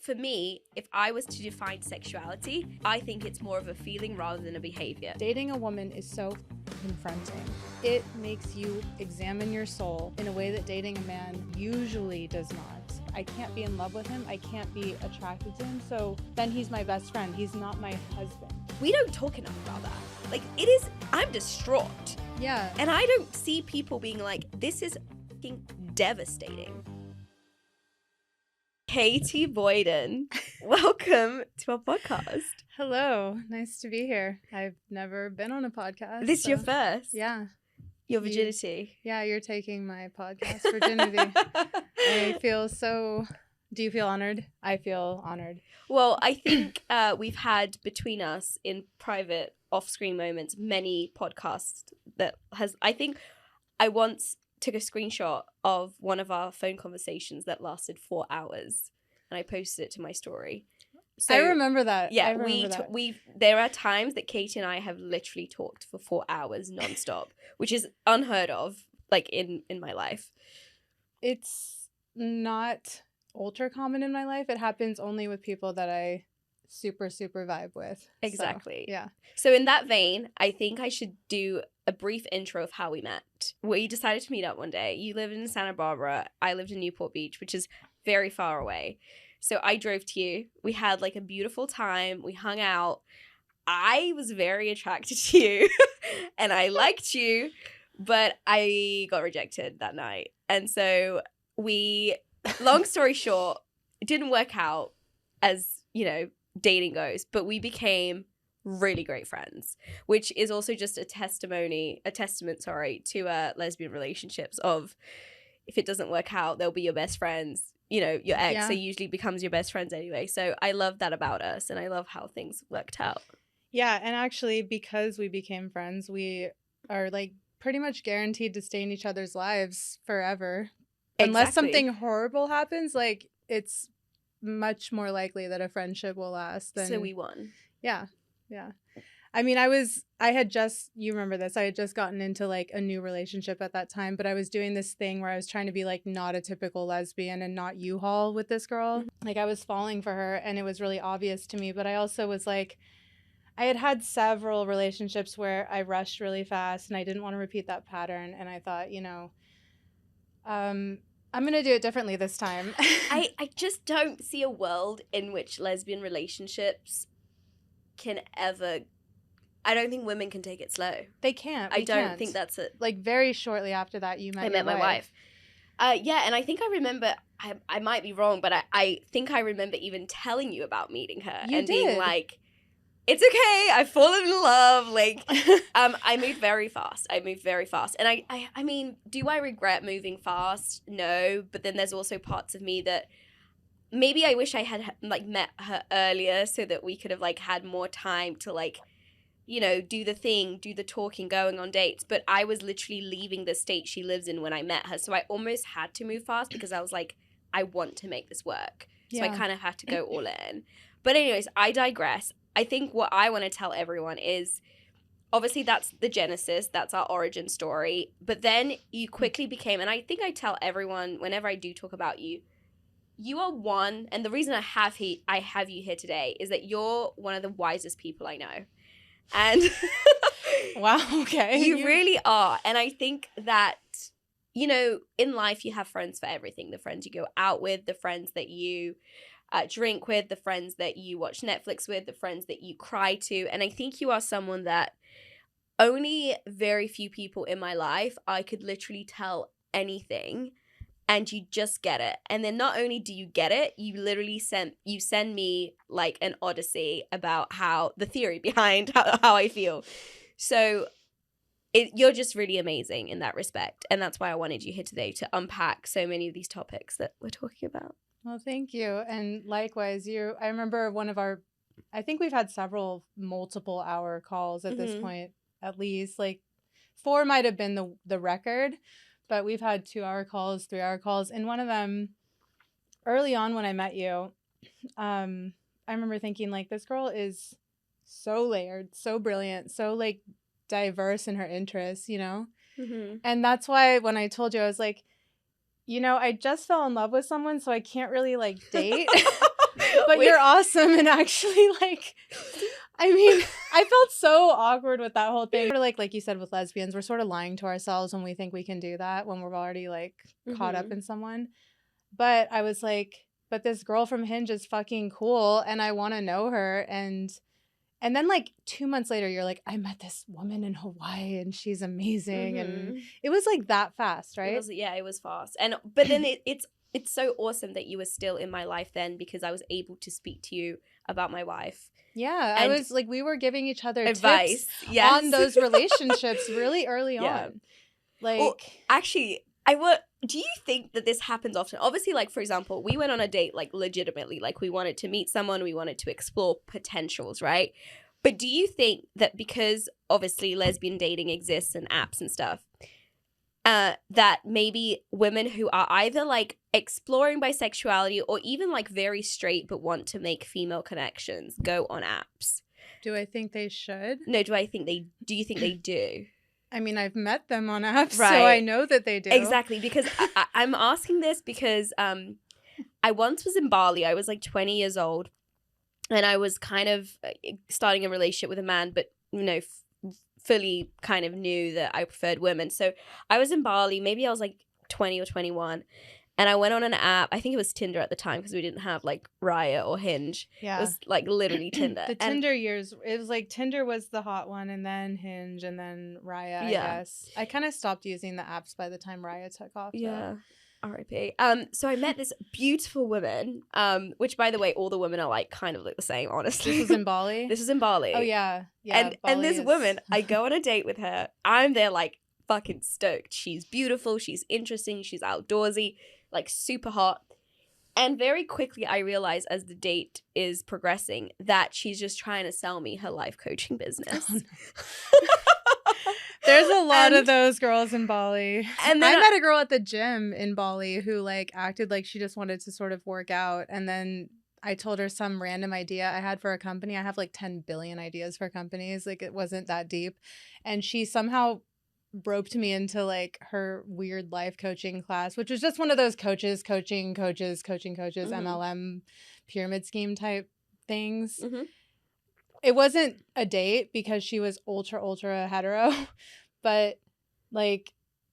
for me, if I was to define sexuality, I think it's more of a feeling rather than a behavior. Dating a woman is so confronting. It makes you examine your soul in a way that dating a man usually does not. I can't be in love with him. I can't be attracted to him. So then he's my best friend. He's not my husband. We don't talk enough about that. Like, I'm distraught. Yeah. And I don't see people being like, this is fucking devastating. Katie Boyden, welcome to our podcast. Hello. Nice to be here. I've never been on a podcast. This is your first? Yeah. Your virginity. You're taking my podcast virginity. I feel so... Do you feel honored? I feel honored. Well, I think we've had between us in private off-screen moments many podcasts that I think I once took a screenshot of one of our phone conversations that lasted 4 hours and I posted it to my story. So, I remember that. Yeah, I remember that. There are times that Katie and I have literally talked for 4 hours nonstop, which is unheard of, like in my life. It's not ultra common in my life. It happens only with people that I super vibe with. Exactly. So, yeah. So in that vein, I think I should do a brief intro of how we met. We decided to meet up one day. You lived in Santa Barbara. I lived in Newport Beach, which is very far away. So I drove to you. We had like a beautiful time. We hung out. I was very attracted to you and I liked you, but I got rejected that night. And so long story short, it didn't work out as, dating goes, but we became really great friends, which is also just a testament, to lesbian relationships of if it doesn't work out, they'll be your best friends. Your ex, so usually becomes your best friends anyway. So I love that about us and I love how things worked out. Yeah, and actually because we became friends, we are like pretty much guaranteed to stay in each other's lives forever. Exactly. Unless something horrible happens, like it's much more likely that a friendship will last. So we won. Yeah. I mean, you remember this, I had just gotten into like a new relationship at that time, but I was doing this thing where I was trying to be like not a typical lesbian and not U-Haul with this girl. Mm-hmm. Like I was falling for her and it was really obvious to me, but I also was like, I had several relationships where I rushed really fast and I didn't want to repeat that pattern. And I thought, I'm going to do it differently this time. I just don't see a world in which lesbian relationships can ever... I don't think women can take it slow. They can't. I don't think that's it. Like very shortly after that, I met my wife. Yeah, and I think I remember, I might be wrong, but I think I remember even telling you about meeting her. Being like, it's okay, I've fallen in love. Like, I moved very fast. And I mean, do I regret moving fast? No, but then there's also parts of me that maybe I wish I had like met her earlier so that we could have like had more time to like, do the thing, do the talking, going on dates. But I was literally leaving the state she lives in when I met her. So I almost had to move fast because I was like, I want to make this work. So I kind of had to go all in. But anyways, I digress. I think what I want to tell everyone is, obviously that's the genesis, that's our origin story. But then you quickly became, and I think I tell everyone whenever I do talk about you, you are one, and the reason I have you here today is that you're one of the wisest people I know. And wow, okay. You really are. And I think that, in life you have friends for everything. The friends you go out with, the friends that you drink with, the friends that you watch Netflix with, the friends that you cry to. And I think you are someone that only very few people in my life, I could literally tell anything and you just get it. And then not only do you get it, you literally send me like an odyssey about how the theory behind how I feel. So you're just really amazing in that respect. And that's why I wanted you here today to unpack so many of these topics that we're talking about. Well, thank you. And likewise, I remember I think we've had several multiple hour calls at this point, at least. Like 4 might have been the record, but we've had 2-hour calls, 3-hour calls. And one of them, early on when I met you, I remember thinking like, this girl is so layered, so brilliant, so like diverse in her interests, And that's why when I told you, I was like, I just fell in love with someone, so I can't really like date. but you're awesome. And actually, like, I mean, I felt so awkward with that whole thing. Like you said, with lesbians, we're sort of lying to ourselves when we think we can do that when we're already like caught up in someone. But I was like, but this girl from Hinge is fucking cool and I want to know her. And then like 2 months later, you're like, I met this woman in Hawaii and she's amazing. And it was like that fast, right? It was fast. But then it's so awesome that you were still in my life then, because I was able to speak to you about my wife. Yeah, I was like, we were giving each other advice on those relationships really early on. Like, well, actually, do you think that this happens often? Obviously, like, for example, we went on a date, like, legitimately. Like, we wanted to meet someone. We wanted to explore potentials, right? But do you think that because, obviously, lesbian dating exists and apps and stuff, that maybe women who are either, like, exploring bisexuality or even, like, very straight but want to make female connections go on apps? Do I think they should? No, do you think they do? I mean, I've met them on apps, right. So I know that they do. Exactly, because I'm asking this because I once was in Bali. I was like 20 years old, and I was kind of starting a relationship with a man, but, you know, fully kind of knew that I preferred women. So I was in Bali. Maybe I was like 20 or 21. And I went on an app. I think it was Tinder at the time because we didn't have like Raya or Hinge. Yeah. It was like literally Tinder. Tinder years, it was like Tinder was the hot one and then Hinge and then Raya, I guess. I kind of stopped using the apps by the time Raya took off. Yeah. R.I.P. So I met this beautiful woman, which, by the way, all the women are like kind of look the same, honestly. This was in Bali? This was in Bali. Oh, yeah. And this woman, I go on a date with her. I'm there like fucking stoked. She's beautiful. She's interesting. She's outdoorsy. Like super hot. And very quickly I realize as the date is progressing that she's just trying to sell me her life coaching business. Oh, no. There's a lot of those girls in Bali. And then I met a girl at the gym in Bali who like acted like she just wanted to sort of work out. And then I told her some random idea I had for a company. I have like 10 billion ideas for companies. Like it wasn't that deep. And she somehow roped me into like her weird life coaching class, which was just one of those coaching MLM pyramid scheme type things. It wasn't a date because she was ultra hetero, but like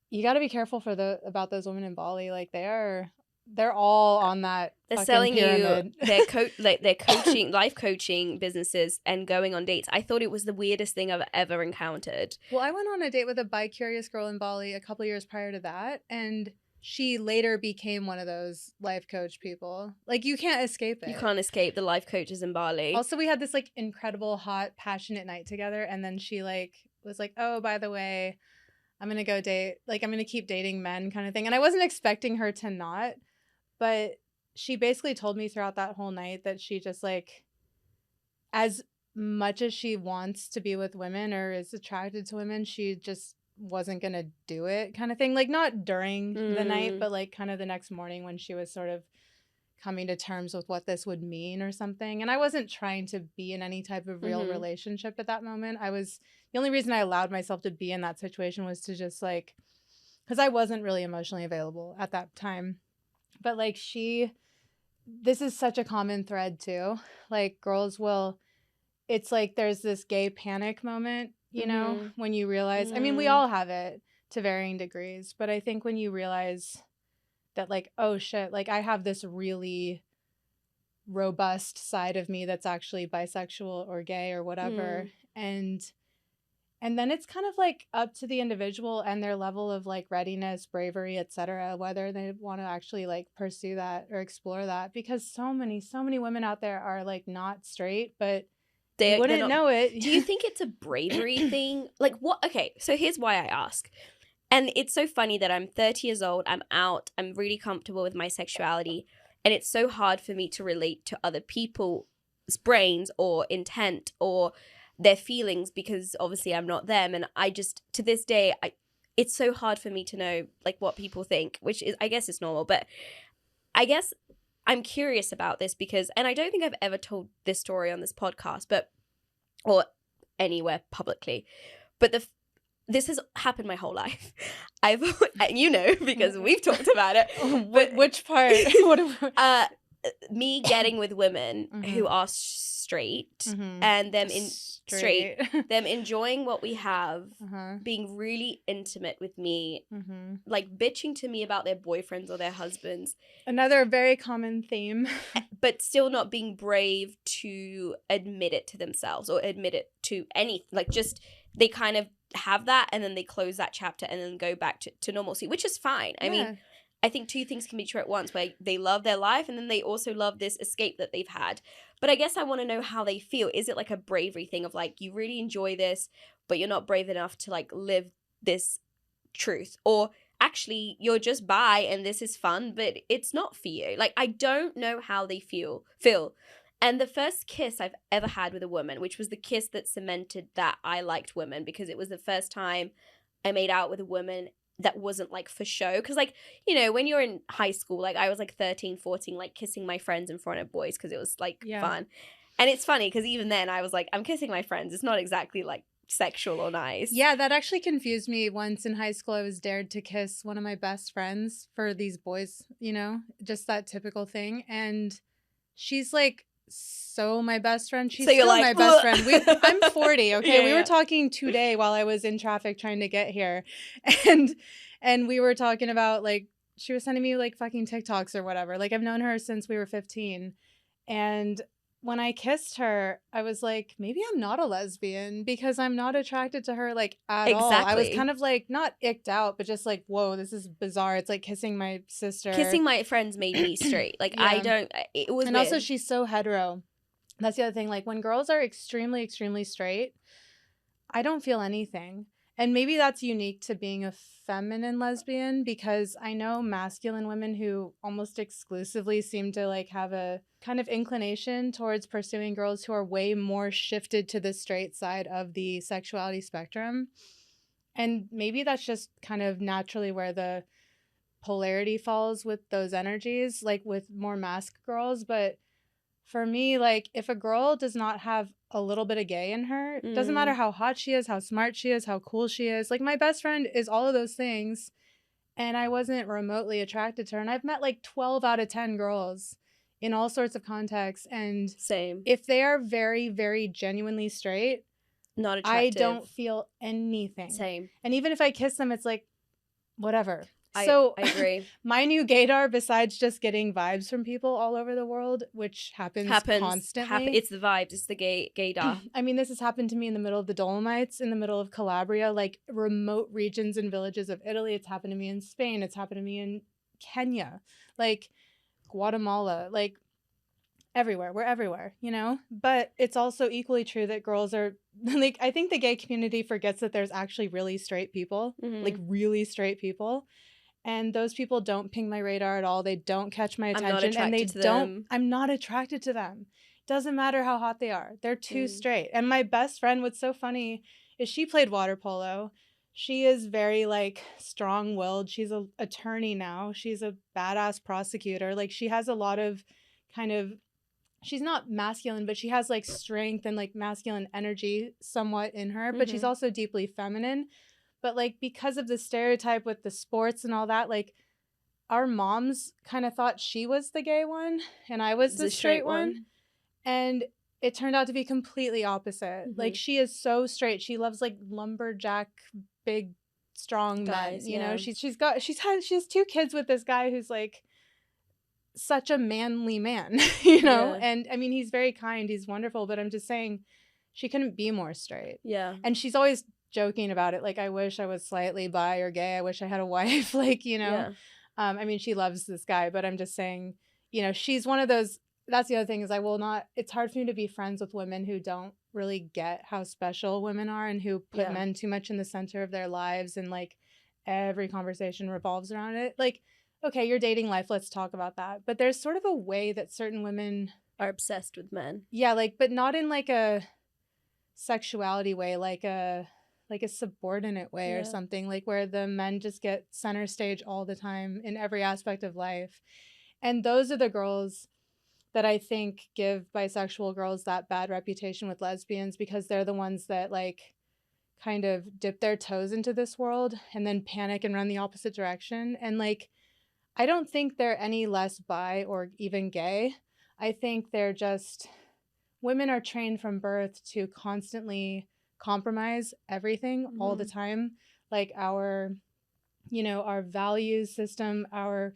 you got to be careful about those women in Bali. Like they're all on that. They're selling pyramid. You their coaching, life coaching businesses and going on dates. I thought it was the weirdest thing I've ever encountered. Well, I went on a date with a bi-curious girl in Bali a couple years prior to that, and she later became one of those life coach people. Like you can't escape it. You can't escape the life coaches in Bali. Also, we had this like incredible, hot, passionate night together, and then she like was like, "Oh, by the way, I'm gonna go date. Like I'm gonna keep dating men," kind of thing. And I wasn't expecting her to not. But she basically told me throughout that whole night that she just like, as much as she wants to be with women or is attracted to women, she just wasn't going to do it kind of thing. Like not during the night, but like kind of the next morning when she was sort of coming to terms with what this would mean or something. And I wasn't trying to be in any type of real relationship at that moment. The only reason I allowed myself to be in that situation was to just like, because I wasn't really emotionally available at that time. But like this is such a common thread too. Like girls it's like there's this gay panic moment, you know, when you realize, I mean, we all have it to varying degrees, but I think when you realize that like, oh shit, like I have this really robust side of me that's actually bisexual or gay or whatever. And then it's kind of like up to the individual and their level of like readiness, bravery, etc., whether they want to actually like pursue that or explore that, because so many women out there are like not straight, but they wouldn't know it. Do you think it's a bravery thing? Like what? Okay, so here's why I ask. And it's so funny that I'm 30 years old, I'm out, I'm really comfortable with my sexuality, and it's so hard for me to relate to other people's brains or intent or their feelings because obviously I'm not them, and I just to this day it's so hard for me to know like what people think, which is I guess it's normal, but I guess I'm curious about this because, and I don't think I've ever told this story on this podcast or anywhere publicly, but this has happened my whole life. Because we've talked about it. But which part? me getting with women who are straight and them straight them enjoying what we have, being really intimate with me, like bitching to me about their boyfriends or their husbands. Another very common theme. But still not being brave to admit it to themselves or admit it to any, like, just they kind of have that and then they close that chapter and then go back to normalcy, which is fine. I mean, I think two things can be true at once, where they love their life and then they also love this escape that they've had. But I guess I want to know how they feel. Is it like a bravery thing of like, you really enjoy this, but you're not brave enough to like live this truth? Or actually you're just bi and this is fun, but it's not for you? Like, I don't know how they feel. And the first kiss I've ever had with a woman, which was the kiss that cemented that I liked women, because it was the first time I made out with a woman that wasn't like for show. Because like, you know, when you're in high school, like I was like 13, 14, like kissing my friends in front of boys because it was like fun. And it's funny because even then I was like, I'm kissing my friends. It's not exactly like sexual or nice. Yeah, that actually confused me. Once in high school, I was dared to kiss one of my best friends for these boys, you know, just that typical thing. And she's like, so my best friend. She's still like, my best friend. I'm 40. Okay, we were talking today while I was in traffic trying to get here, and we were talking about like she was sending me like fucking TikToks or whatever. Like I've known her since we were 15, and when I kissed her, I was like, maybe I'm not a lesbian because I'm not attracted to her like at all. I was kind of like not icked out, but just like, whoa, this is bizarre. It's like kissing my sister. Kissing my friends made me straight. Like I don't. It was. And weird. Also, she's so hetero. That's the other thing. Like when girls are extremely, extremely straight, I don't feel anything. And maybe that's unique to being a feminine lesbian, because I know masculine women who almost exclusively seem to like have a kind of inclination towards pursuing girls who are way more shifted to the straight side of the sexuality spectrum. And maybe that's just kind of naturally where the polarity falls with those energies, like with more masked girls. But for me, like if a girl does not have a little bit of gay in her, it doesn't matter how hot she is, how smart she is, how cool she is. Like my best friend is all of those things, and I wasn't remotely attracted to her. And I've met like 12 out of 10 girls in all sorts of contexts, and same. If they are very, very genuinely straight, not attractive, I don't feel anything. Same. And even if I kiss them, it's like whatever. I agree. My new gaydar, besides just getting vibes from people all over the world, which happens constantly. It's the vibes. It's the gaydar. I mean, this has happened to me in the middle of the Dolomites, in the middle of Calabria, like remote regions and villages of Italy. It's happened to me in Spain. It's happened to me in Kenya, like Guatemala, like everywhere. We're everywhere, you know? But it's also equally true that girls are, like, I think the gay community forgets that there's actually really straight people, like really straight people. And those people don't ping my radar at all. They don't catch my attention. I'm not attracted to them. Doesn't matter how hot they are. They're too straight. And my best friend, what's so funny is she played water polo. She is very like strong-willed. She's an attorney now. She's a badass prosecutor. Like she has a lot of kind of, she's not masculine, but she has like strength and like masculine energy somewhat in her, but she's also deeply feminine. But, like, because of the stereotype with the sports and all that, like, our moms kind of thought she was the gay one and I was the straight one. And it turned out to be completely opposite. Like, she is so straight. She loves, like, lumberjack, big, strong guys, men. You know, she has 2 kids with this guy who's, like, such a manly man, you know? Yeah. And, I mean, he's very kind. He's wonderful. But I'm just saying she couldn't be more straight. Yeah. And she's always joking about it, like, I wish I was slightly bi or gay, I wish I had a wife, like, you know. I mean, she loves this guy, but I'm just saying, you know, she's one of those. That's the other thing, is I will not, it's hard for me to be friends with women who don't really get how special women are and who put men too much in the center of their lives, and like every conversation revolves around it. Like, okay, your dating life, let's talk about that, but there's sort of a way that certain women are obsessed with men, like, but not in like a sexuality way, like a subordinate way or something, like where the men just get center stage all the time in every aspect of life. And those are the girls that I think give bisexual girls that bad reputation with lesbians, because they're the ones that like kind of dip their toes into this world and then panic and run the opposite direction. And like, I don't think they're any less bi or even gay. I think they're just, women are trained from birth to constantly compromise everything all the time. Like our, our values system, our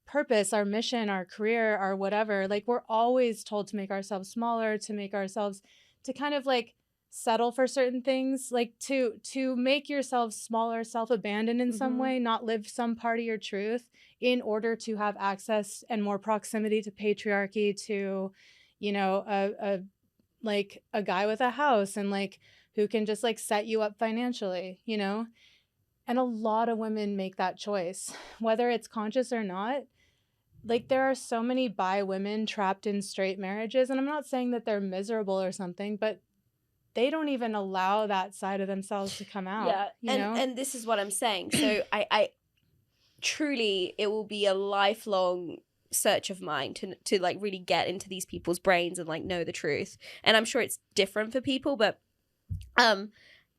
purpose, our mission, our career, our whatever. Like we're always told to make ourselves smaller, to kind of like settle for certain things, like to make yourself smaller, self-abandon in some way, not live some part of your truth in order to have access and more proximity to patriarchy, to a guy with a house and like who can just like set you up financially, and a lot of women make that choice, whether it's conscious or not. Like there are so many bi women trapped in straight marriages, and I'm not saying that they're miserable or something, but they don't even allow that side of themselves to come out. Yeah, and this is what I'm saying. So I truly, it will be a lifelong search of mine to like really get into these people's brains and like know the truth. And I'm sure it's different for people, but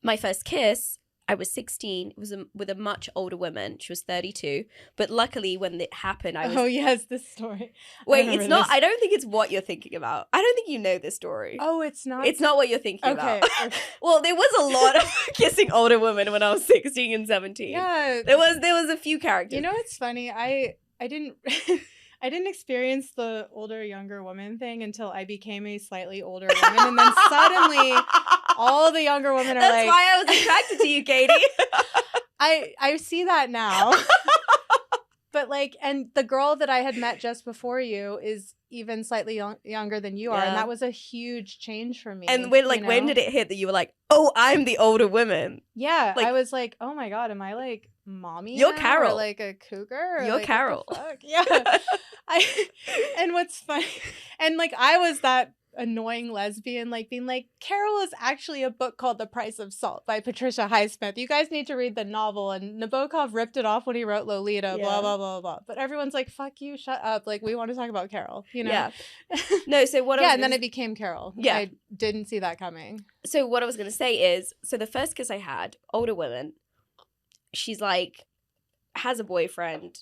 my first kiss, I was 16. It was with a much older woman. She was 32. But luckily, when it happened, I was... Oh, yes, this story. Wait, it's not... I don't think it's what you're thinking about. I don't think you know this story. Oh, it's not? It's not what you're thinking about. Okay. Well, there was a lot of kissing older women when I was 16 and 17. Yeah. There was a few characters. You know, it's funny. I didn't... I didn't experience the older, younger woman thing until I became a slightly older woman. And then suddenly all the younger women are That's why I was attracted to you, Katie. I see that now. But like, and the girl that I had met just before you is even slightly younger than you are. And that was a huge change for me. And when did it hit that you were like, oh, I'm the older woman? Yeah. Like, I was like, oh my God, am I like mommy? You're now? Carol. Or like a cougar? Or you're like, Carol. What the fuck? Yeah. And what's funny, and like I was that annoying lesbian, like being like, Carol is actually a book called The Price of Salt by Patricia Highsmith. You guys need to read the novel. And Nabokov ripped it off when he wrote Lolita, blah, blah, blah, blah. But everyone's like, fuck you, shut up. Like, we want to talk about Carol, Yeah. No, so what and then it became Carol. Yeah. I didn't see that coming. So what I was going to say is, so the first kiss I had, older woman, she's like, has a boyfriend,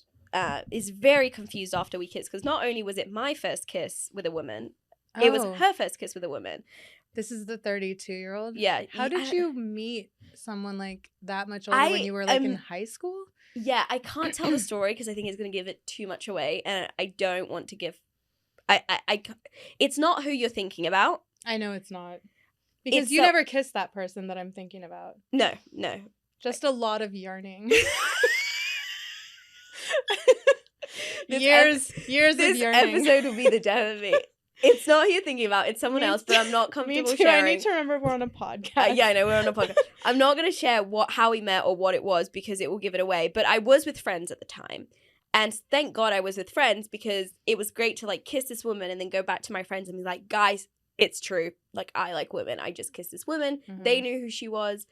is very confused after we kissed. Because not only was it my first kiss with a woman, it was her first kiss with a woman. This is the 32-year-old? Yeah. How did you meet someone like that much older when you were like in high school? Yeah, I can't tell the story because I think it's going to give it too much away. And I don't want to give... It's not who you're thinking about. I know it's not. Because you never kissed that person that I'm thinking about. No. Just a lot of yearning. years of yearning. This episode will be the death of me. It's not who you're thinking about. It's someone else, but I'm not comfortable Me too. sharing. I need to remember we're on a podcast. Yeah, I know we're on a podcast. I'm not going to share how we met or what it was because it will give it away. But I was with friends at the time. And thank God I was with friends because it was great to like kiss this woman and then go back to my friends and be like, guys, it's true. Like, I like women. I just kissed this woman. Mm-hmm. They knew who she was.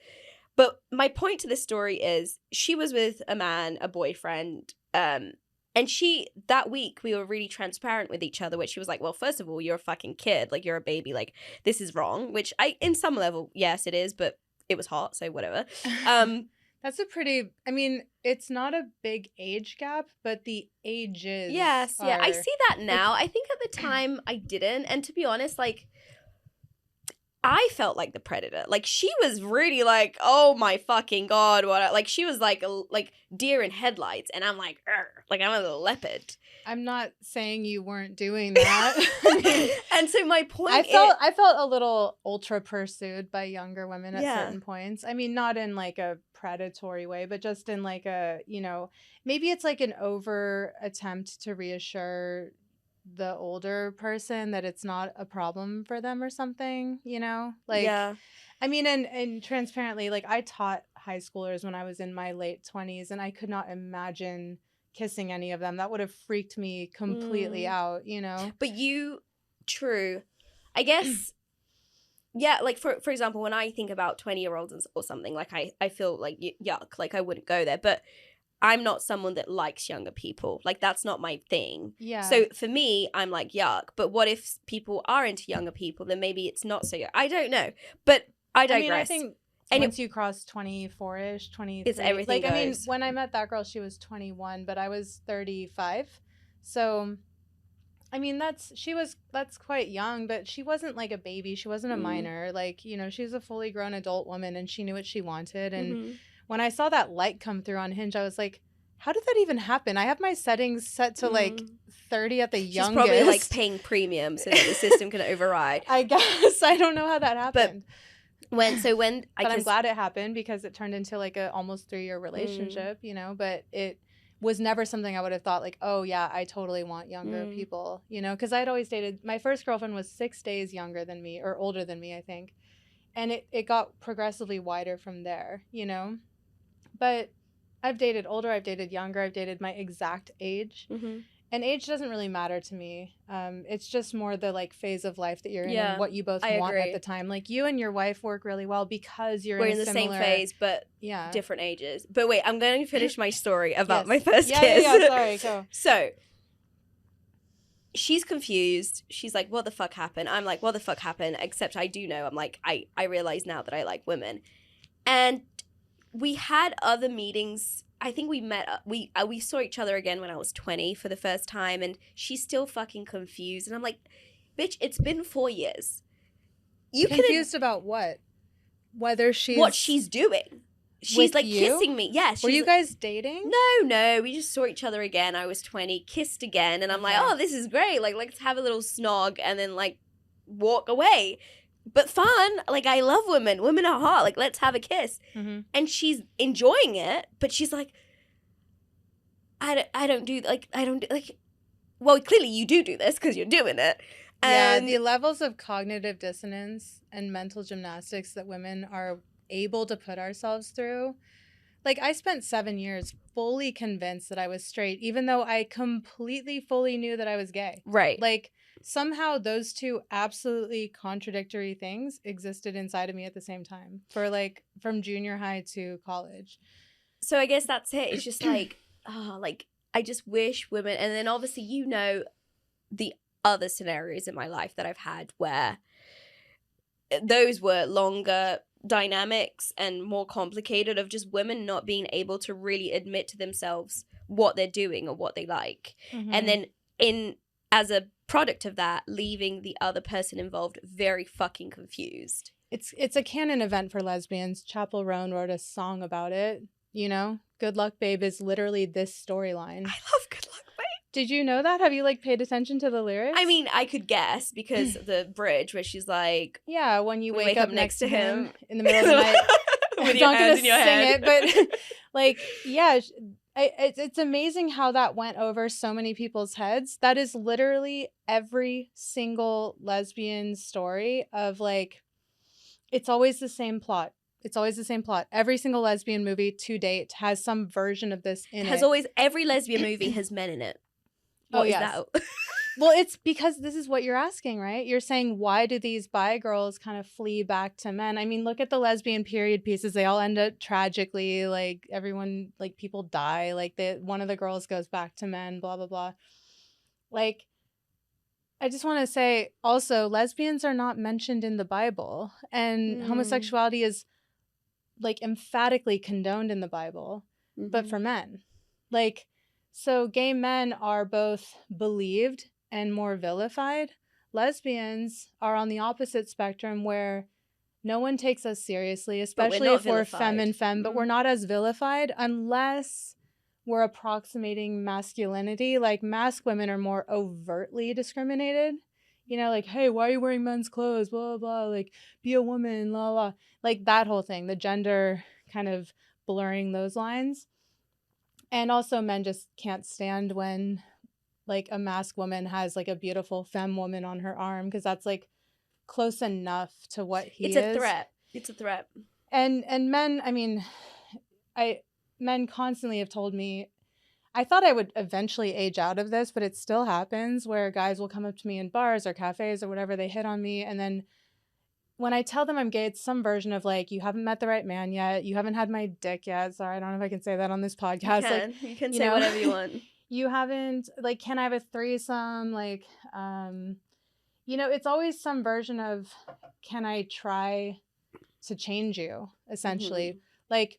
But my point to this story is she was with a man, a boyfriend, and that week, we were really transparent with each other, which she was like, well, first of all, you're a fucking kid. Like, you're a baby. Like, this is wrong, which in some level, yes, it is, but it was hot, so whatever. That's I mean, it's not a big age gap, but the ages Yes, yeah, I see that now. I think at the time I didn't. And to be honest, like, I felt like the predator. Like, she was really like, oh my fucking God, what? Like, she was like deer in headlights, and I'm like, like I'm a little leopard. I'm not saying you weren't doing that. And so my point I felt a little ultra pursued by younger women at certain points. I mean, not in like a predatory way, but just in like a, maybe it's like an over attempt to reassure the older person that it's not a problem for them or something, like, yeah. I mean, and transparently, like, I taught high schoolers when I was in my late 20s, and I could not imagine kissing any of them. That would have freaked me completely out, But true. I guess, yeah, like, for example, when I think about 20-year-olds or something, like, I feel like, yuck, like, I wouldn't go there. But I'm not someone that likes younger people. Like, that's not my thing. Yeah. So for me, I'm like, yuck. But what if people are into younger people? Then maybe it's not so yuck. I don't know. But I digress. I mean, I think And once you cross 24-ish, 23. It's everything like, goes. I mean, when I met that girl, she was 21, but I was 35. So, I mean, that's quite young, but she wasn't like a baby. She wasn't a minor. Like, you know, she's a fully grown adult woman and she knew what she wanted. And when I saw that light come through on Hinge, I was like, how did that even happen? I have my settings set to like 30 at the youngest. She's probably like paying premium so that the system can override. I guess. I don't know how that happened. But I'm glad it happened because it turned into like a almost 3-year relationship, you know, but it was never something I would have thought like, oh yeah, I totally want younger people, you know, because I'd always dated, my first girlfriend was 6 days younger than me, or older than me, I think. And it got progressively wider from there, you know. But I've dated older, I've dated younger, I've dated my exact age. And age doesn't really matter to me. It's just more the like phase of life that you're in and what you both want at the time. Like you and your wife work really well because we're in the same phase, but different ages. But wait, I'm going to finish my story about my first kiss. Yeah, sorry, go. So she's confused. She's like, what the fuck happened? I'm like, what the fuck happened? Except I do know. I'm like, I realize now that I like women. And we had other meetings. I think we met, we saw each other again when I was 20 for the first time, and she's still fucking confused. And I'm like, bitch, it's been 4 years. You confused about what? Whether she's... What she's doing. She's like kissing me. Yeah. Were you guys dating? No. We just saw each other again. I was 20, kissed again. And I'm like, oh, this is great. Like, let's have a little snog and then like walk away. But fun. Like, I love women. Women are hot. Like, let's have a kiss. And she's enjoying it, but she's like, I don't do, well, clearly you do this because you're doing it. And the levels of cognitive dissonance and mental gymnastics that women are able to put ourselves through. Like, I spent 7 years fully convinced that I was straight, even though I completely, fully knew that I was gay. Right. Like, somehow those two absolutely contradictory things existed inside of me at the same time for like from junior high to college. So I guess that's it. It's just like, I just wish women, and then obviously, you know, the other scenarios in my life that I've had where those were longer dynamics and more complicated, of just women not being able to really admit to themselves what they're doing or what they like. And then as a product of that, leaving the other person involved very fucking confused. It's a canon event for lesbians. Chappell Roan wrote a song about it, you know? Good Luck Babe is literally this storyline. I love Good Luck Babe. Did you know that? Have you like paid attention to the lyrics? I mean, I could guess because the bridge where she's like, yeah, when you wake up next to him in the middle of the night. With your hands in your head. It, but like, yeah, it's amazing how that went over so many people's heads. That is literally every single lesbian story of like, it's always the same plot. It's always the same plot. Every single lesbian movie to date has some version of this in it. Every lesbian movie has men in it. What is that? Well, it's because this is what you're asking, right? You're saying, why do these bi girls kind of flee back to men? I mean, look at the lesbian period pieces. They all end up tragically. Like, everyone, like, people die. Like, one of the girls goes back to men, blah, blah, blah. Like, I just want to say, also, lesbians are not mentioned in the Bible. And homosexuality is, like, emphatically condoned in the Bible, but for men. Like, so gay men are both believed and more vilified. Lesbians are on the opposite spectrum where no one takes us seriously, especially if we're femme, but we're not as vilified unless we're approximating masculinity. Like, masc women are more overtly discriminated. You know, like, hey, why are you wearing men's clothes? Blah, blah, blah. Like, be a woman, blah, blah. Like, that whole thing, the gender kind of blurring those lines. And also men just can't stand when, like, a masc woman has, like, a beautiful femme woman on her arm, because that's, like, close enough to what he is. It's a threat. And men, I mean, men constantly have told me, I thought I would eventually age out of this, but it still happens where guys will come up to me in bars or cafes or whatever, they hit on me, and then when I tell them I'm gay, it's some version of like, you haven't met the right man yet, you haven't had my dick yet. Sorry, I don't know if I can say that on this podcast. You can say whatever you want. You haven't, like, can I have a threesome? Like, you know, it's always some version of, can I try to change you, essentially. Like,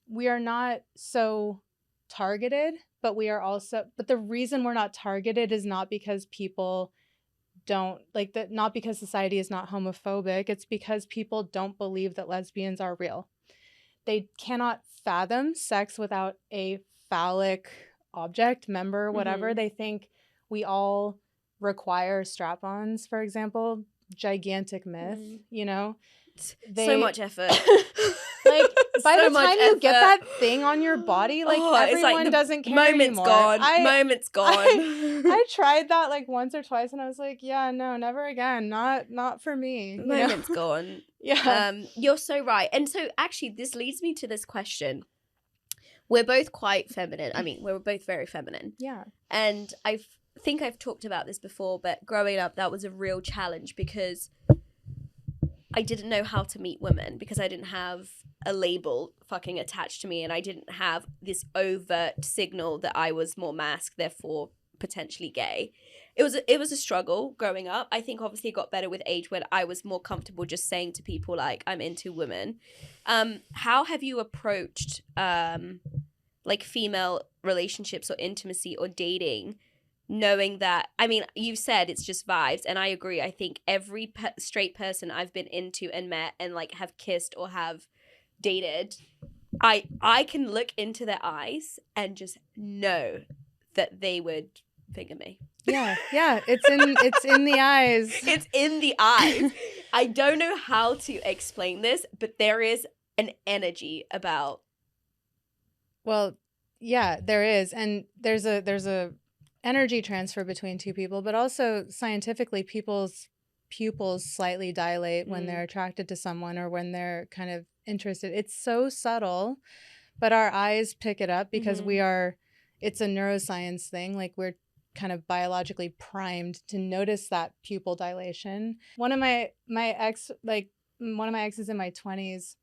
we are not so targeted, but the reason we're not targeted is not because people don't like that, not because society is not homophobic. It's because people don't believe that lesbians are real. They cannot fathom sex without a phallic object, member, whatever. They think we all require strap-ons, for example. Gigantic myth, you know? So much effort. Like, by the time you get that thing on your body, like, everyone doesn't care anymore. Moment's gone. I tried that like once or twice, and I was like, yeah, no, never again. Not for me. Moment's gone. Yeah. You're so right. And so actually, this leads me to this question. We're both quite feminine. I mean, we're both very feminine. Yeah. And I think I've talked about this before, but growing up, that was a real challenge because I didn't know how to meet women because I didn't have a label fucking attached to me, and I didn't have this overt signal that I was more masked, therefore potentially gay. It was a struggle growing up. I think obviously it got better with age when I was more comfortable just saying to people like I'm into women. How have you approached like female relationships or intimacy or dating, knowing that, I mean, you said it's just vibes, and I agree. I think every straight person I've been into and met and like have kissed or have dated, I can look into their eyes and just know that they would finger me. Yeah, it's in the eyes. It's in the eyes. I don't know how to explain this, but there is an energy about. Well, yeah, there is, and there's a energy transfer between two people, but also scientifically, people's pupils slightly dilate when they're attracted to someone or when they're kind of interested. It's so subtle, but our eyes pick it up because it's a neuroscience thing. Like, we're kind of biologically primed to notice that pupil dilation. One of my exes in my 20s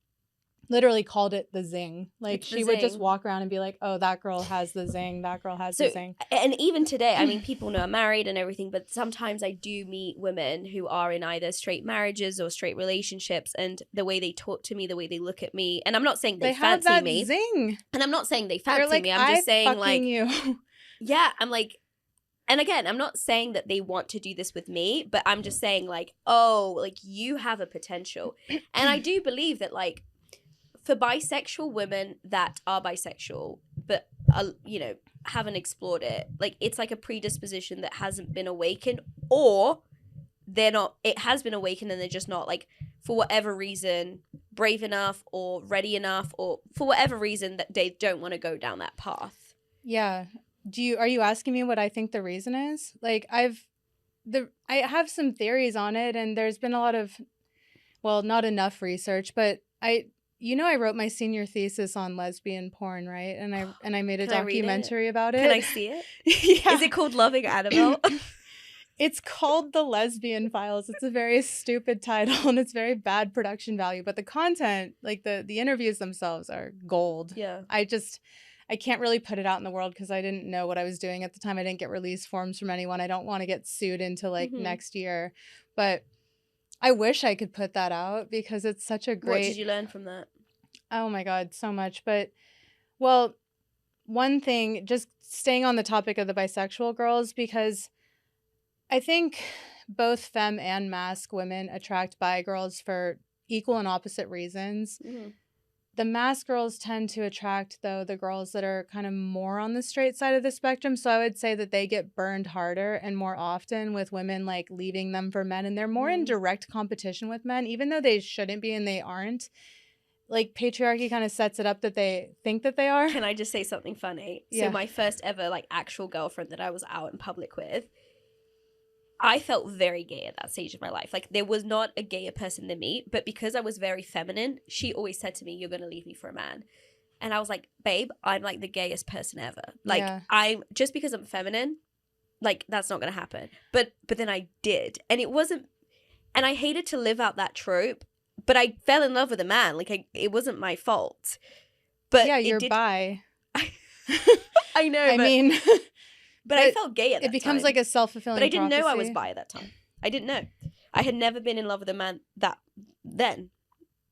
literally called it the zing. Like, she would just walk around and be like, oh, that girl has the zing, that girl has the zing. And even today, I mean, people know I'm married and everything, but sometimes I do meet women who are in either straight marriages or straight relationships, and the way they talk to me, the way they look at me, and I'm not saying they fancy have that me. Zing. And I'm not saying they fancy me. I'm just saying, like, you. Yeah, I'm like, and again, I'm not saying that they want to do this with me, but I'm just saying, like, oh, like, you have a potential. And I do believe that, like, for bisexual women that are bisexual, but, you know, haven't explored it, like, it's like a predisposition that hasn't been awakened, or it has been awakened and they're just not, like, for whatever reason, brave enough or ready enough, or for whatever reason that they don't want to go down that path. Yeah. Are you asking me what I think the reason is? Like, I have some theories on it, and there's been a lot of, well, not enough research, but I wrote my senior thesis on lesbian porn, right? And I made a documentary about it. Can I see it? Yeah. Is it called Loving Annabelle? It's called The Lesbian Files. It's a very stupid title, and it's very bad production value, but the content, like the interviews themselves, are gold. Yeah. I can't really put it out in the world because I didn't know what I was doing at the time. I didn't get release forms from anyone. I don't want to get sued into like next year. But I wish I could put that out because it's such a great... What did you learn from that? Oh my God, so much. But, well, one thing, just staying on the topic of the bisexual girls, because I think both femme and masc women attract bi girls for equal and opposite reasons. Mm-hmm. The masc girls tend to attract, though, the girls that are kind of more on the straight side of the spectrum. So I would say that they get burned harder and more often with women, like, leaving them for men. And they're more in direct competition with men, even though they shouldn't be and they aren't. Like, patriarchy kind of sets it up that they think that they are. Can I just say something funny? Yeah. So my first ever, like, actual girlfriend that I was out in public with, I felt very gay at that stage of my life. Like, there was not a gayer person than me, but because I was very feminine, she always said to me, you're going to leave me for a man. And I was like, babe, I'm like the gayest person ever. Like, I'm just because I'm feminine, like, that's not going to happen. But then I did. And it wasn't, and I hated to live out that trope, but I fell in love with a man. Like, it wasn't my fault. But yeah, you're bi. I know. I mean... But I felt gay at that time. It becomes like a self-fulfilling prophecy. But I didn't know I was bi at that time. I didn't know. I had never been in love with a man then.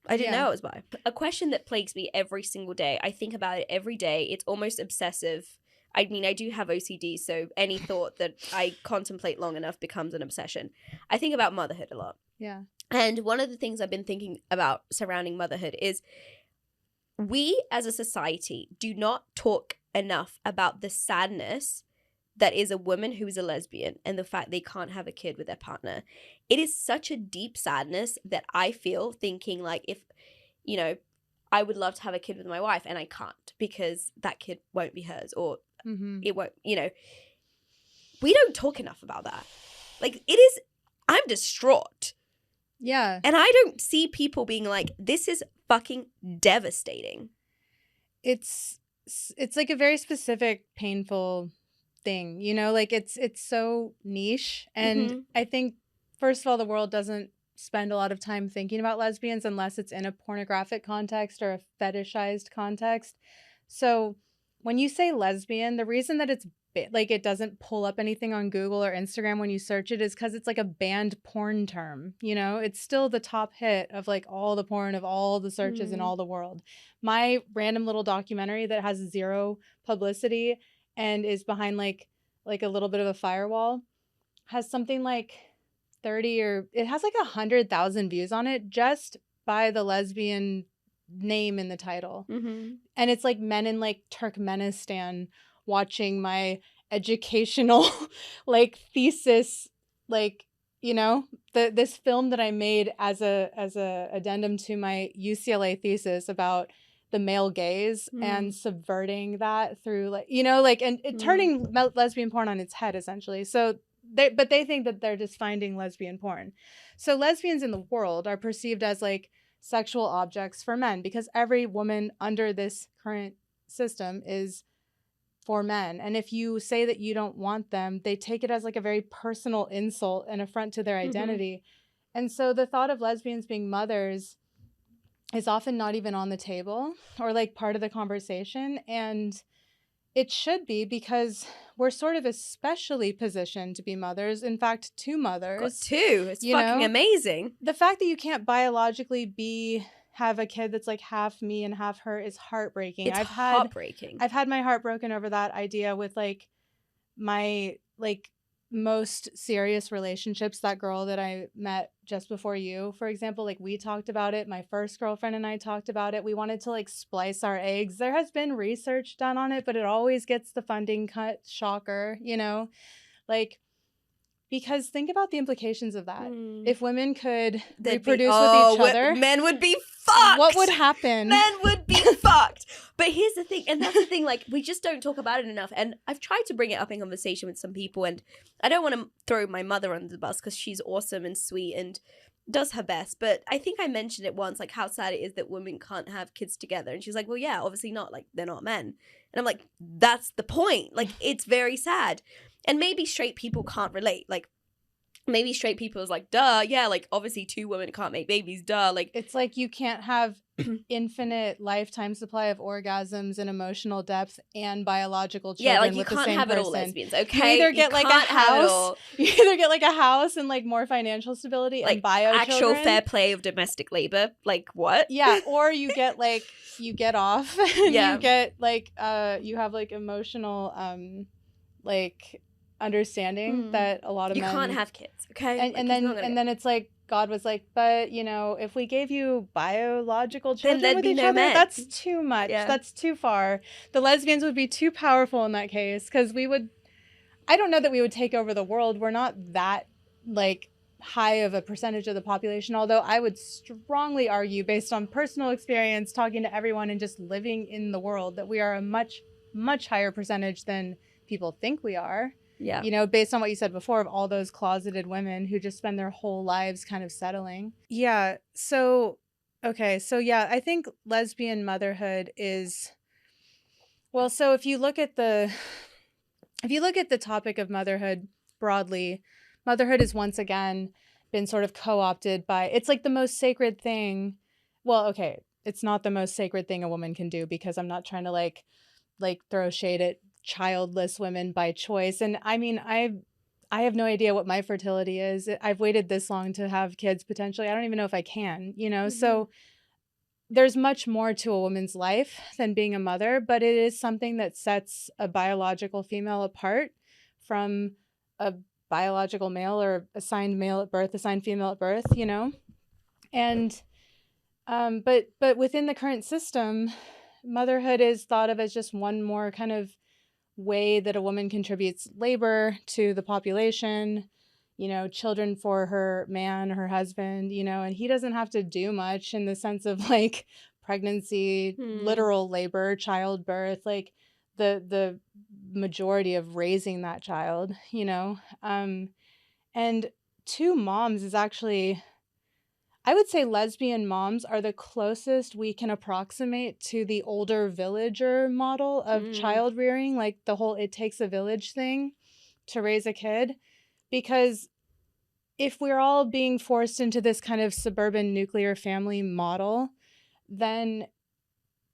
I didn't know it was bi. A question that plagues me every single day. I think about it every day. It's almost obsessive. I mean, I do have OCD, so any thought that I contemplate long enough becomes an obsession. I think about motherhood a lot. Yeah. And one of the things I've been thinking about surrounding motherhood is we as a society do not talk enough about the sadness that is a woman who is a lesbian and the fact they can't have a kid with their partner. It is such a deep sadness that I feel thinking like if, you know, I would love to have a kid with my wife and I can't because that kid won't be hers or it won't, you know. We don't talk enough about that. Like it is, I'm distraught. Yeah. And I don't see people being like, this is fucking devastating. It's like a very specific, painful thing, you know, like it's so niche. And I think, first of all, the world doesn't spend a lot of time thinking about lesbians unless it's in a pornographic context or a fetishized context. So when you say lesbian, the reason that it's like it doesn't pull up anything on Google or Instagram when you search it is because it's like a banned porn term, you know. It's still the top hit of like all the porn of all the searches in all the world. My random little documentary that has zero publicity and is behind like a little bit of a firewall has something like 30 or it has like 100,000 views on it just by the lesbian name in the title. And it's like men in like Turkmenistan watching my educational like thesis, like, you know, this film that I made as a addendum to my UCLA thesis about the male gaze and subverting that through like, you know, like, and turning lesbian porn on its head essentially. So they think that they're just finding lesbian porn. So lesbians in the world are perceived as like sexual objects for men because every woman under this current system is for men. And if you say that you don't want them, they take it as like a very personal insult and affront to their identity. And so the thought of lesbians being mothers is often not even on the table or like part of the conversation. And it should be because we're sort of especially positioned to be mothers. In fact, two mothers. Got two. It's fucking amazing. The fact that you can't biologically have a kid that's like half me and half her is heartbreaking. It's heartbreaking. I've had my heart broken over that idea with like my like most serious relationships. That girl that I met just before you, for example, like we talked about it. My first girlfriend and I talked about it. We wanted to like splice our eggs. There has been research done on it, but it always gets the funding cut. Shocker, you know, like. Because think about the implications of that. If women could reproduce with each other, men would be fucked. What would happen? Men would be fucked. But here's the thing, and that's the thing, like, we just don't talk about it enough. And I've tried to bring it up in conversation with some people, and I don't want to throw my mother under the bus because she's awesome and sweet and does her best. But I think I mentioned it once, like, how sad it is that women can't have kids together. And she's like, well, yeah, obviously not. Like, they're not men. And I'm like, that's the point. Like, it's very sad. And maybe straight people can't relate. Like, maybe straight people is like, duh, yeah, like, obviously two women can't make babies, duh. Like, it's like you can't have infinite lifetime supply of orgasms and emotional depth and biological children. Yeah, like, you with can't the same have person. it all, lesbians, okay? You either get like a house, and like more financial stability, like, and bio actual children. Fair play of domestic labor. Like, what? Yeah, or you get like, you get off. And you get like, you have like emotional, like, understanding that a lot of men... You can't have kids, okay? And, like, and then it's like, God was like, but, you know, if we gave you biological children with each other, that's too much. Yeah. That's too far. The lesbians would be too powerful in that case because we would... I don't know that we would take over the world. We're not that, like, high of a percentage of the population, although I would strongly argue, based on personal experience, talking to everyone and just living in the world, that we are a much, much higher percentage than people think we are. Yeah. You know, based on what you said before of all those closeted women who just spend their whole lives kind of settling. Yeah. So, okay. So, yeah, I think lesbian motherhood is, well, so if you look at the topic of motherhood broadly, motherhood has once again been sort of co-opted by, it's like the most sacred thing. Well, okay. It's not the most sacred thing a woman can do because I'm not trying to like throw shade at childless women by choice. And I mean, I have no idea what my fertility is. I've waited this long to have kids potentially. I don't even know if I can, you know? So there's much more to a woman's life than being a mother, but it is something that sets a biological female apart from a biological male, or assigned male at birth, assigned female at birth, you know? And but within the current system, motherhood is thought of as just one more kind of way that a woman contributes labor to the population, you know, children for her man, her husband, you know, and he doesn't have to do much in the sense of like pregnancy, literal labor, childbirth, like the majority of raising that child, you know. And two moms is actually, I would say lesbian moms are the closest we can approximate to the older villager model of child rearing, like the whole it takes a village thing to raise a kid. Because if we're all being forced into this kind of suburban nuclear family model, then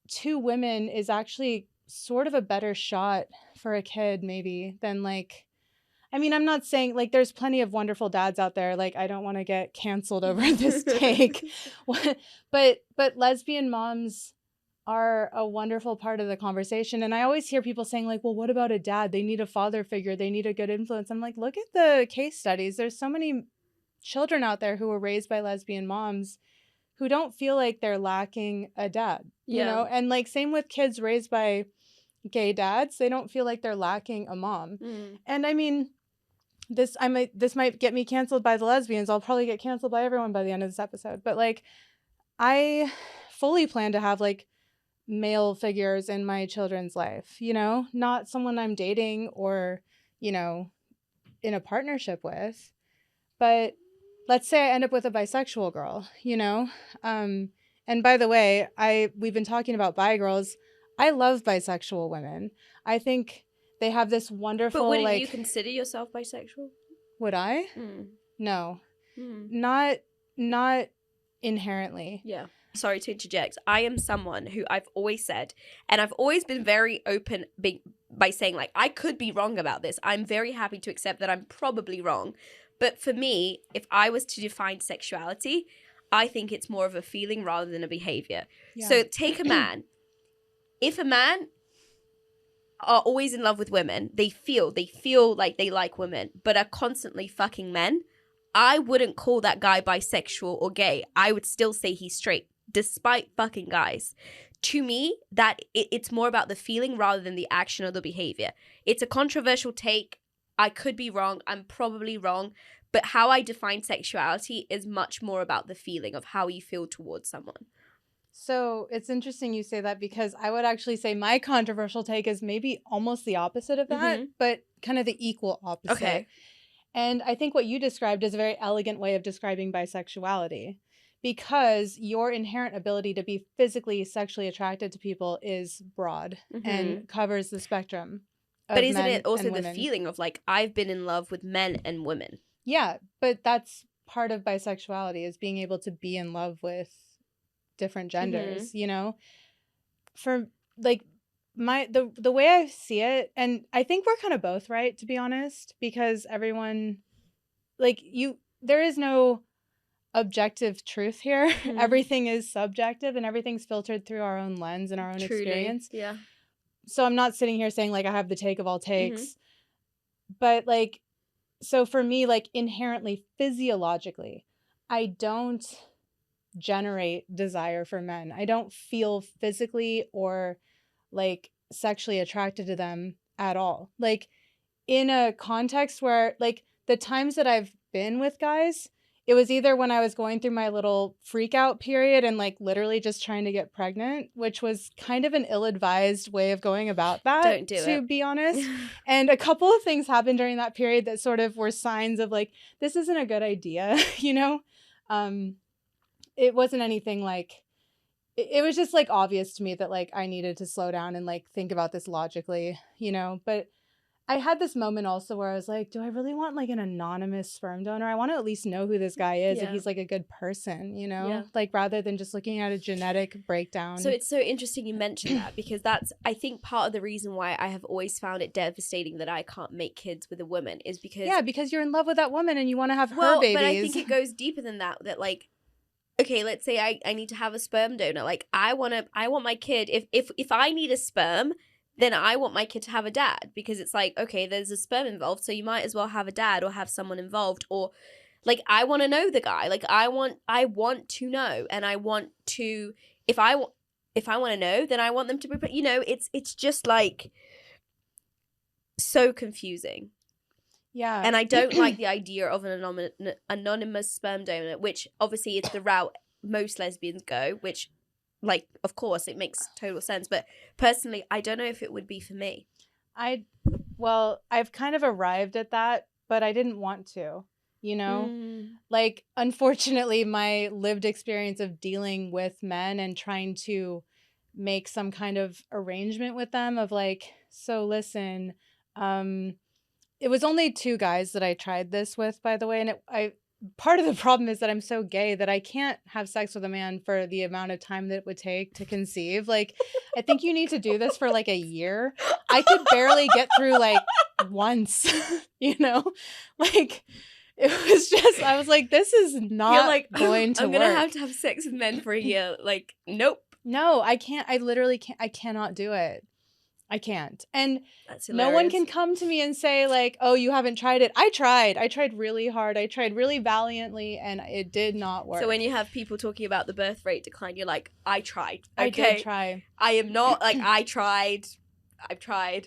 two women is actually sort of a better shot for a kid maybe than like, I mean, I'm not saying like there's plenty of wonderful dads out there. Like I don't want to get canceled over this take, but lesbian moms are a wonderful part of the conversation. And I always hear people saying like, well, what about a dad? They need a father figure. They need a good influence. I'm like, look at the case studies. There's so many children out there who were raised by lesbian moms who don't feel like they're lacking a dad, you know? And like same with kids raised by gay dads, they don't feel like they're lacking a mom. And I mean, this might get me canceled by the lesbians. I'll probably get canceled by everyone by the end of this episode. But like, I fully plan to have like male figures in my children's life, you know, not someone I'm dating or, you know, in a partnership with. But let's say I end up with a bisexual girl, you know. And by the way, we've been talking about bi girls. I love bisexual women. I think they have this wonderful. But wouldn't you consider yourself bisexual? Would I? No, not inherently. Yeah. Sorry to interject. I am someone who I've always said, and I've always been very open by saying like I could be wrong about this. I'm very happy to accept that I'm probably wrong. But for me, if I was to define sexuality, I think it's more of a feeling rather than a behavior. Yeah. So take a man. If a man are always in love with women, they feel like they like women, but are constantly fucking men, I wouldn't call that guy bisexual or gay. I would still say he's straight, despite fucking guys. To me, that it's more about the feeling rather than the action or the behavior. It's a controversial take. I could be wrong. I'm probably wrong. But how I define sexuality is much more about the feeling of how you feel towards someone. So it's interesting you say that, because I would actually say my controversial take is maybe almost the opposite of that, but kind of the equal opposite. Okay. And I think what you described is a very elegant way of describing bisexuality, because your inherent ability to be physically sexually attracted to people is broad and covers the spectrum. But isn't it also the feeling of like, I've been in love with men and women? Yeah, but that's part of bisexuality, is being able to be in love with different genders, you know? For like the way I see it, and I think we're kind of both right, to be honest, because everyone, like, there is no objective truth here. Everything is subjective and everything's filtered through our own lens and our own experience. Yeah. So I'm not sitting here saying like I have the take of all takes, but like, so for me, like inherently physiologically, I don't generate desire for men. I don't feel physically or like sexually attracted to them at all. Like in a context where like the times that I've been with guys, it was either when I was going through my little freak out period and like literally just trying to get pregnant, which was kind of an ill-advised way of going about that. Don't do it, to be honest. And a couple of things happened during that period that sort of were signs of like, this isn't a good idea, you know? It wasn't anything like, it was just like obvious to me that like I needed to slow down and like think about this logically, you know? But I had this moment also where I was like, do I really want like an anonymous sperm donor? I want to at least know who this guy is, if he's like a good person, you know? Like rather than just looking at a genetic breakdown. So it's so interesting you mentioned that, because that's, I think, part of the reason why I have always found it devastating that I can't make kids with a woman is because... Yeah, because you're in love with that woman and you want to have her babies. But I think it goes deeper than that, that like, okay, let's say I need to have a sperm donor. Like, I want my kid, if I need a sperm, then I want my kid to have a dad, because it's like, okay, there's a sperm involved, so you might as well have a dad or have someone involved. Or like, I want to know the guy. Like, I want to know, and I want to, if I want to know, then I want them to be, you know, it's just like so confusing. Yeah. And I don't like the idea of an anonymous sperm donor, which obviously is the route most lesbians go, which, like, of course, it makes total sense. But personally, I don't know if it would be for me. Well, I've kind of arrived at that, but I didn't want to, you know? Like, unfortunately, my lived experience of dealing with men and trying to make some kind of arrangement with them of like, so listen, it was only 2 guys that I tried this with, by the way, and part of the problem is that I'm so gay that I can't have sex with a man for the amount of time that it would take to conceive. Like, I think you need to do this for like a year. I could barely get through like once, you know? Like, it was just, I was like, this is not like, going to work. I'm going to have sex with men for a year. Like, nope. No, I can't. I literally can't. I cannot do it. I can't. And no one can come to me and say like, oh, you haven't tried it. I tried really hard. I tried really valiantly, and it did not work. So when you have people talking about the birth rate decline, you're like, I tried. Okay? I did try. I am not like, I've tried.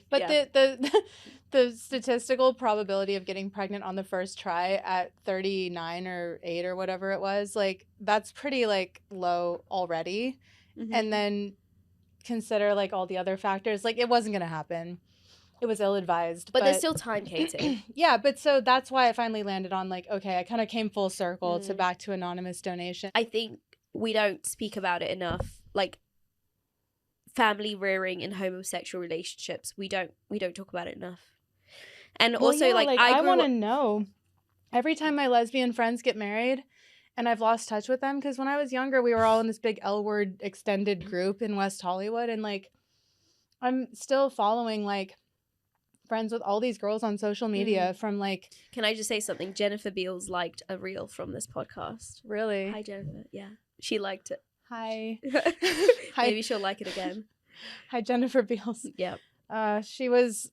But yeah. the statistical probability of getting pregnant on the first try at 39 or 8 or whatever it was, like, that's pretty like low already. Mm-hmm. And then consider like all the other factors, like, it wasn't gonna happen. It was ill-advised, but there's still time, Katie. Yeah, but so that's why I finally landed on like, okay, I kind of came full circle to back to anonymous donation. I think we don't speak about it enough, like family rearing in homosexual relationships. We don't talk about it enough. And well, also, yeah, like I want to know every time my lesbian friends get married. And I've lost touch with them because when I was younger, we were all in this big L-word extended group in West Hollywood. And, like, I'm still following, like, friends with all these girls on social media from, like... Can I just say something? Jennifer Beals liked a reel from this podcast. Really? Hi, Jennifer. Yeah. She liked it. Hi. Maybe she'll like it again. Hi, Jennifer Beals. Yeah. She was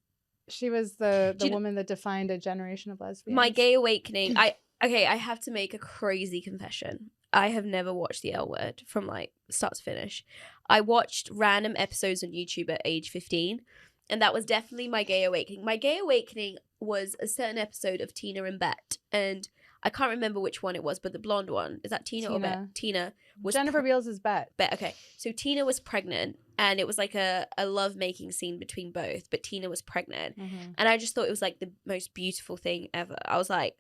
the woman that defined a generation of lesbians. My gay awakening... Okay, I have to make a crazy confession. I have never watched the L Word from like start to finish. I watched random episodes on YouTube at age 15, and that was definitely my gay awakening. My gay awakening was a certain episode of Tina and Bet, and I can't remember which one it was, but the blonde one. Is that Tina or Bet? Tina was Jennifer Beals is Bet. Bet, okay. So Tina was pregnant, and it was like a love-making scene between both, but Tina was pregnant. Mm-hmm. And I just thought it was like the most beautiful thing ever. I was like,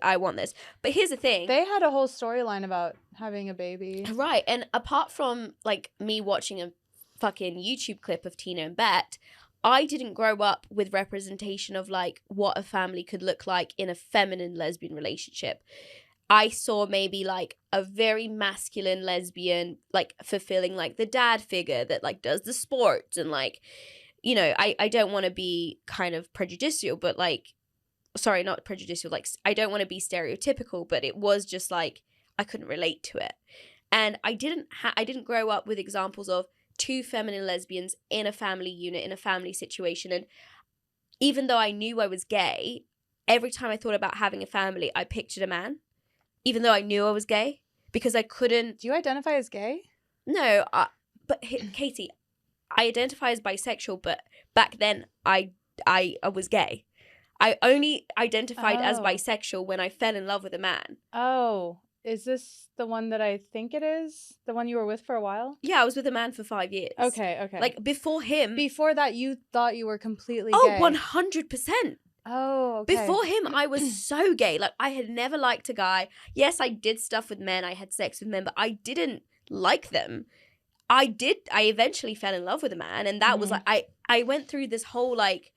I want this. But here's the thing. They had a whole storyline about having a baby. Right. And apart from like me watching a fucking YouTube clip of Tina and Bet, I didn't grow up with representation of like what a family could look like in a feminine lesbian relationship. I saw maybe like a very masculine lesbian, like fulfilling like the dad figure that like does the sports and like, you know, I don't want to be kind of prejudicial, but like, sorry, not prejudicial, like I don't want to be stereotypical, but it was just like I couldn't relate to it. And I didn't grow up with examples of 2 feminine lesbians in a family unit, in a family situation. And even though I knew I was gay, every time I thought about having a family, I pictured a man, even though I knew I was gay, because I couldn't. Do you identify as gay? No, but Katie, I identify as bisexual, but back then I was gay. I only identified as bisexual when I fell in love with a man. Oh, is this the one that I think it is? The one you were with for a while? Yeah, I was with a man for 5 years. Okay. Like, before him... Before that, you thought you were completely gay? Oh, 100%. Oh, okay. Before him, I was so gay. Like, I had never liked a guy. Yes, I did stuff with men. I had sex with men, but I didn't like them. I eventually fell in love with a man, and that was like... I went through this whole, like...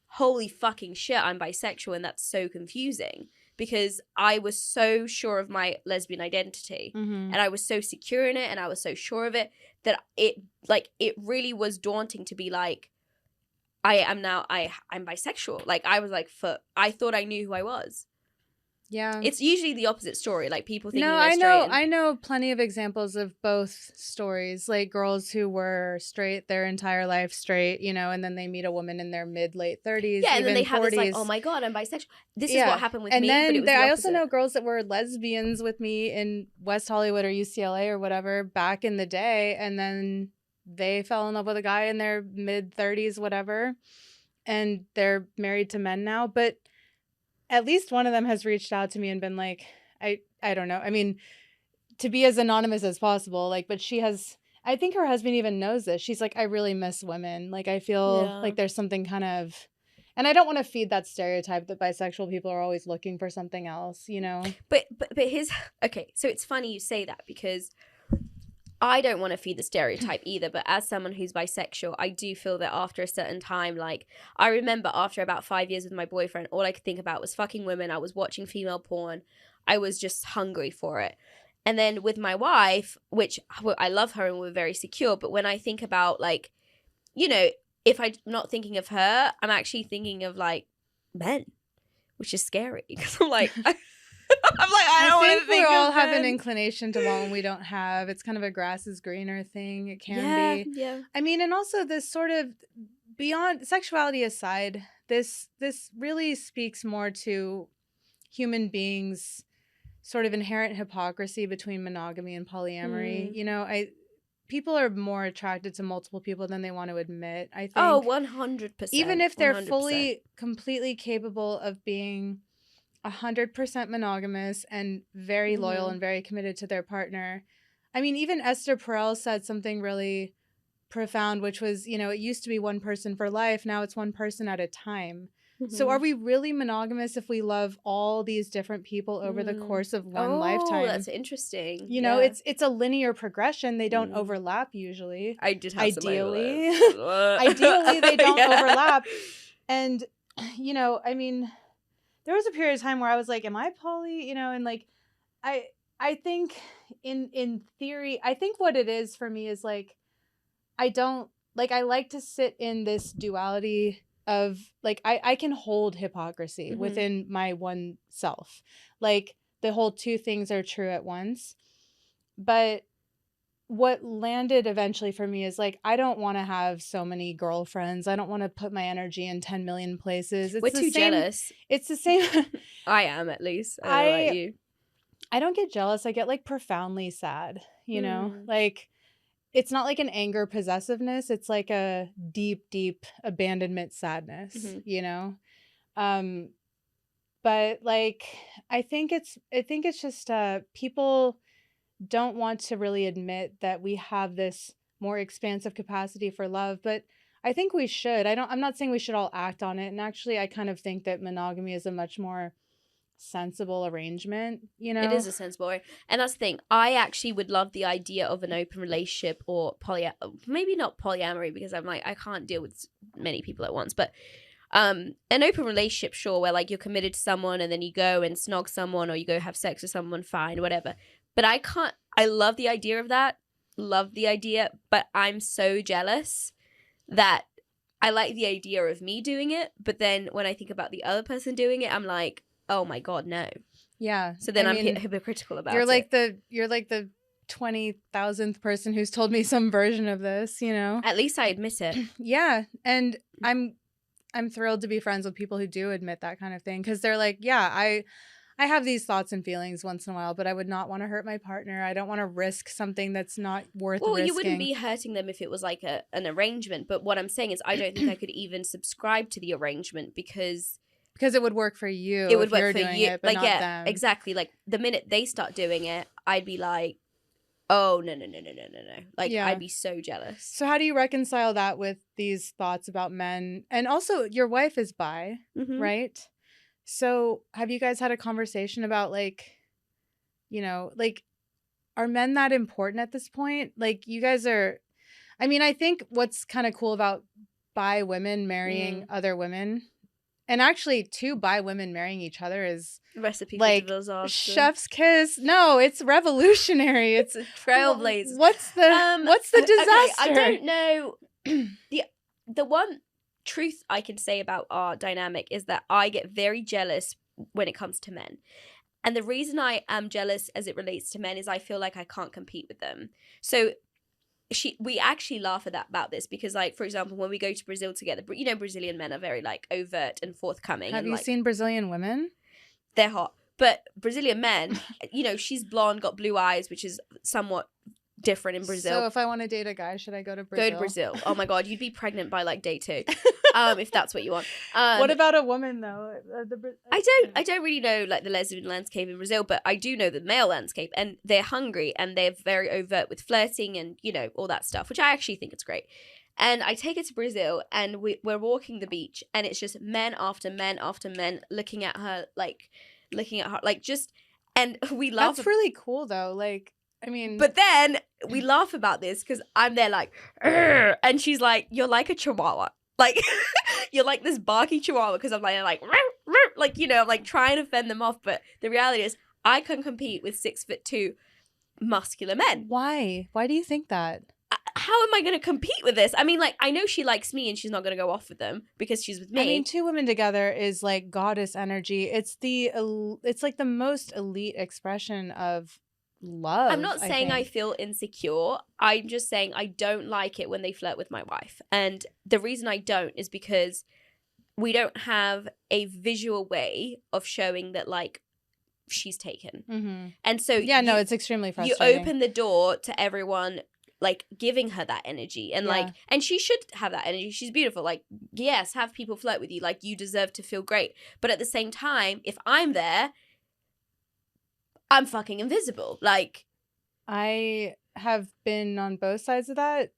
holy fucking shit, I'm bisexual, and that's so confusing because I was so sure of my lesbian identity and I was so secure in it and I was so sure of it that it really was daunting to be like, I'm bisexual. Like, I was like, I thought I knew who I was. Yeah. It's usually the opposite story. Like, people thinking No, they're straight. I know plenty of examples of both stories. Like, girls who were straight their entire life straight, you know, and then they meet a woman in their late 30s, yeah, and even then they have 40s. this like, oh my God, I'm bisexual. This is what happened with me, then but it was the I also opposite. know girls that were lesbians with me in West Hollywood or UCLA or whatever back in the day, and then they fell in love with a guy in their mid-30s, whatever, and they're married to men now. But at least one of them has reached out to me and been like, I don't know. I mean, to be as anonymous as possible, like, but she has, I think her husband even knows this. She's like, I really miss women. Like, I feel like there's something kind of, and I don't want to feed that stereotype that bisexual people are always looking for something else, you know? But his, okay, so it's funny you say that, because I don't want to feed the stereotype either, but as someone who's bisexual, I do feel that after a certain time, like, I remember after about 5 years with my boyfriend, all I could think about was fucking women. I was watching female porn. I was just hungry for it. And then with my wife, which I love her and we're very secure, but when I think about, like, you know, if I'm not thinking of her, I'm actually thinking of, like, men, which is scary, because I'm like, I don't want to think we all of have an men. inclination to want what we don't have. It's kind of a grass is greener thing. It can be. Yeah. I mean, and also this sort of, beyond sexuality aside, this really speaks more to human beings' sort of inherent hypocrisy between monogamy and polyamory. You know, people are more attracted to multiple people than they want to admit, I think. Oh, 100%. Even if they're 100%. fully, completely capable of being 100% monogamous and very loyal and very committed to their partner. I mean, even Esther Perel said something really profound, which was, you know, it used to be one person for life. Now it's one person at a time. So are we really monogamous if we love all these different people over the course of one lifetime? Oh, that's interesting. You know, it's a linear progression. They don't overlap usually. I did have ideally. some Ideally, they don't overlap. And, you know, I mean, there was a period of time where I was like, am I poly? You know, and like, I think in theory, I think what it is for me is like, I like to sit in this duality of like, I can hold hypocrisy within my one self. Like, the whole two things are true at once. But what landed eventually for me is like, I don't want to have so many girlfriends. I don't want to put my energy in 10 million places. We're too jealous. It's the same. I am, at least. I don't know about you. I don't get jealous. I get like profoundly sad, you know? Like, it's not like an anger possessiveness. It's like a deep, deep abandonment sadness, you know? But like, I think it's just people don't want to really admit that we have this more expansive capacity for love, but I think we should. I'm not saying we should all act on it. And actually, I kind of think that monogamy is a much more sensible arrangement, you know? It is a sensible way. And that's the thing. I actually would love the idea of an open relationship, or maybe not polyamory, because I'm like, I can't deal with many people at once, but an open relationship, sure, where like you're committed to someone and then you go and snog someone or you go have sex with someone, fine, whatever. But I love the idea of that. Love the idea, but I'm so jealous that I like the idea of me doing it, but then when I think about the other person doing it, I'm like, oh my God, no. Yeah. So then I'm hypocritical about you're it. You're like the 20,000th person who's told me some version of this, you know? At least I admit it. Yeah. And I'm thrilled to be friends with people who do admit that kind of thing, because they're like, yeah, I have these thoughts and feelings once in a while, but I would not want to hurt my partner. I don't want to risk something that's not worth risking. Well, you wouldn't be hurting them if it was like an arrangement. But what I'm saying is I don't think I could even subscribe to the arrangement because it would work for you. It would work for doing you. It, but like, not yeah, them. Exactly. Like the minute they start doing it, I'd be like, oh, no. Like, yeah. I'd be so jealous. So how do you reconcile that with these thoughts about men? And also, your wife is bi, right? So have you guys had a conversation about, like, you know, like, are men that important at this point? Like, you guys are, I mean, I think what's kind of cool about bi women marrying other women, and actually two bi women marrying each other, is recipe like for disaster. Chef's kiss. No, it's revolutionary. It's a trailblazer. What's the disaster? Okay, I don't know. The one truth I can say about our dynamic is that I get very jealous when it comes to men. And the reason I am jealous as it relates to men is I feel like I can't compete with them. So we actually laugh about this because, like, for example, when we go to Brazil together, you know, Brazilian men are very like overt and forthcoming. Have and, you like, seen Brazilian women? They're hot. But Brazilian men, you know, she's blonde, got blue eyes, which is somewhat different in Brazil. So if I want to date a guy, should I go to Brazil? Go to Brazil. Oh my God, you'd be pregnant by like day 2. If that's what you want. What about a woman though? I don't really know like the lesbian landscape in Brazil, but I do know the male landscape, and they're hungry and they're very overt with flirting and, you know, all that stuff, which I actually think it's great. And I take her to Brazil and we're walking the beach and it's just men after men after men looking at her like just, and we laugh. That's really cool though. Like, I mean, but then we laugh about this because I'm there like, "Urgh," and she's like, "You're like a chihuahua, like you're like this barky chihuahua," because I'm like, "Rrr, rrr," like, you know, I'm like trying to fend them off. But the reality is, I can compete with 6'2" muscular men. Why? Why do you think that? How am I going to compete with this? I mean, like, I know she likes me and she's not going to go off with them because she's with me. I mean, 2 women together is like goddess energy. It's like the most elite expression of love. I'm not saying I feel insecure. I'm just saying I don't like it when they flirt with my wife. And the reason I don't is because we don't have a visual way of showing that, like, she's taken. Mm-hmm. And so it's extremely frustrating. You open the door to everyone, like, giving her that energy, and like, and she should have that energy. She's beautiful. Like, yes, have people flirt with you. Like, you deserve to feel great. But at the same time, if I'm there, I'm fucking invisible. Like, I have been on both sides of that.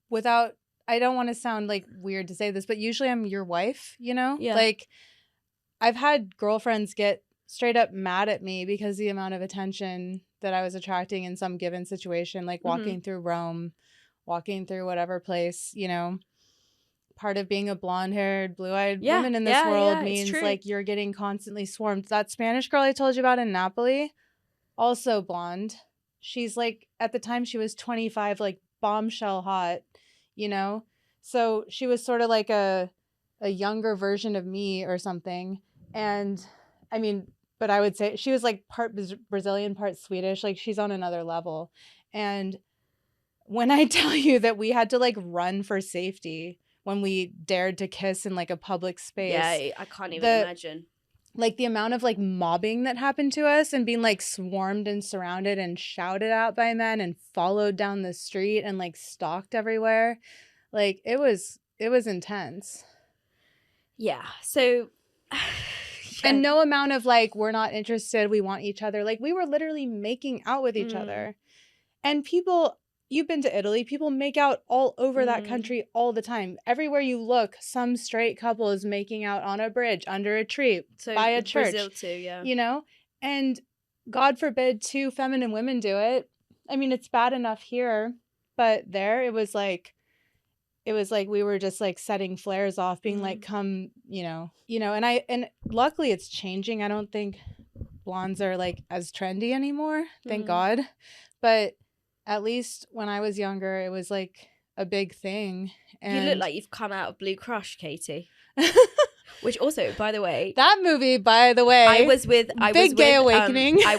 Without, I don't want to sound like weird to say this, but usually I'm your wife, you know? Yeah. Like, I've had girlfriends get straight up mad at me because the amount of attention that I was attracting in some given situation, like walking through Rome, walking through whatever place, you know. Part of being a blonde-haired, blue-eyed woman in this world means like you're getting constantly swarmed. That Spanish girl I told you about in Napoli, also blonde. She's like, at the time she was 25, like bombshell hot, you know? So she was sort of like a younger version of me or something. And I mean, but I would say she was like part Brazilian, part Swedish. Like, she's on another level. And when I tell you that we had to like run for safety when we dared to kiss in like a public space. Yeah, I can't even imagine. Like, the amount of like mobbing that happened to us and being like swarmed and surrounded and shouted at by men and followed down the street and like stalked everywhere. Like, it was intense. Yeah. So and no amount of like, we're not interested, we want each other. Like, we were literally making out with each other. And people, you've been to Italy, people make out all over that country all the time. Everywhere you look, some straight couple is making out on a bridge, under a tree, by a church. Brazil too, yeah. You know? And God forbid 2 feminine women do it. I mean, it's bad enough here, but there it was like we were just like setting flares off, being like, come, you know, and luckily it's changing. I don't think blondes are like as trendy anymore, thank God. But at least when I was younger, it was like a big thing. And you look like you've come out of Blue Crush, Katie. Which also, by the way, that movie, by the way, I was with gay awakening. I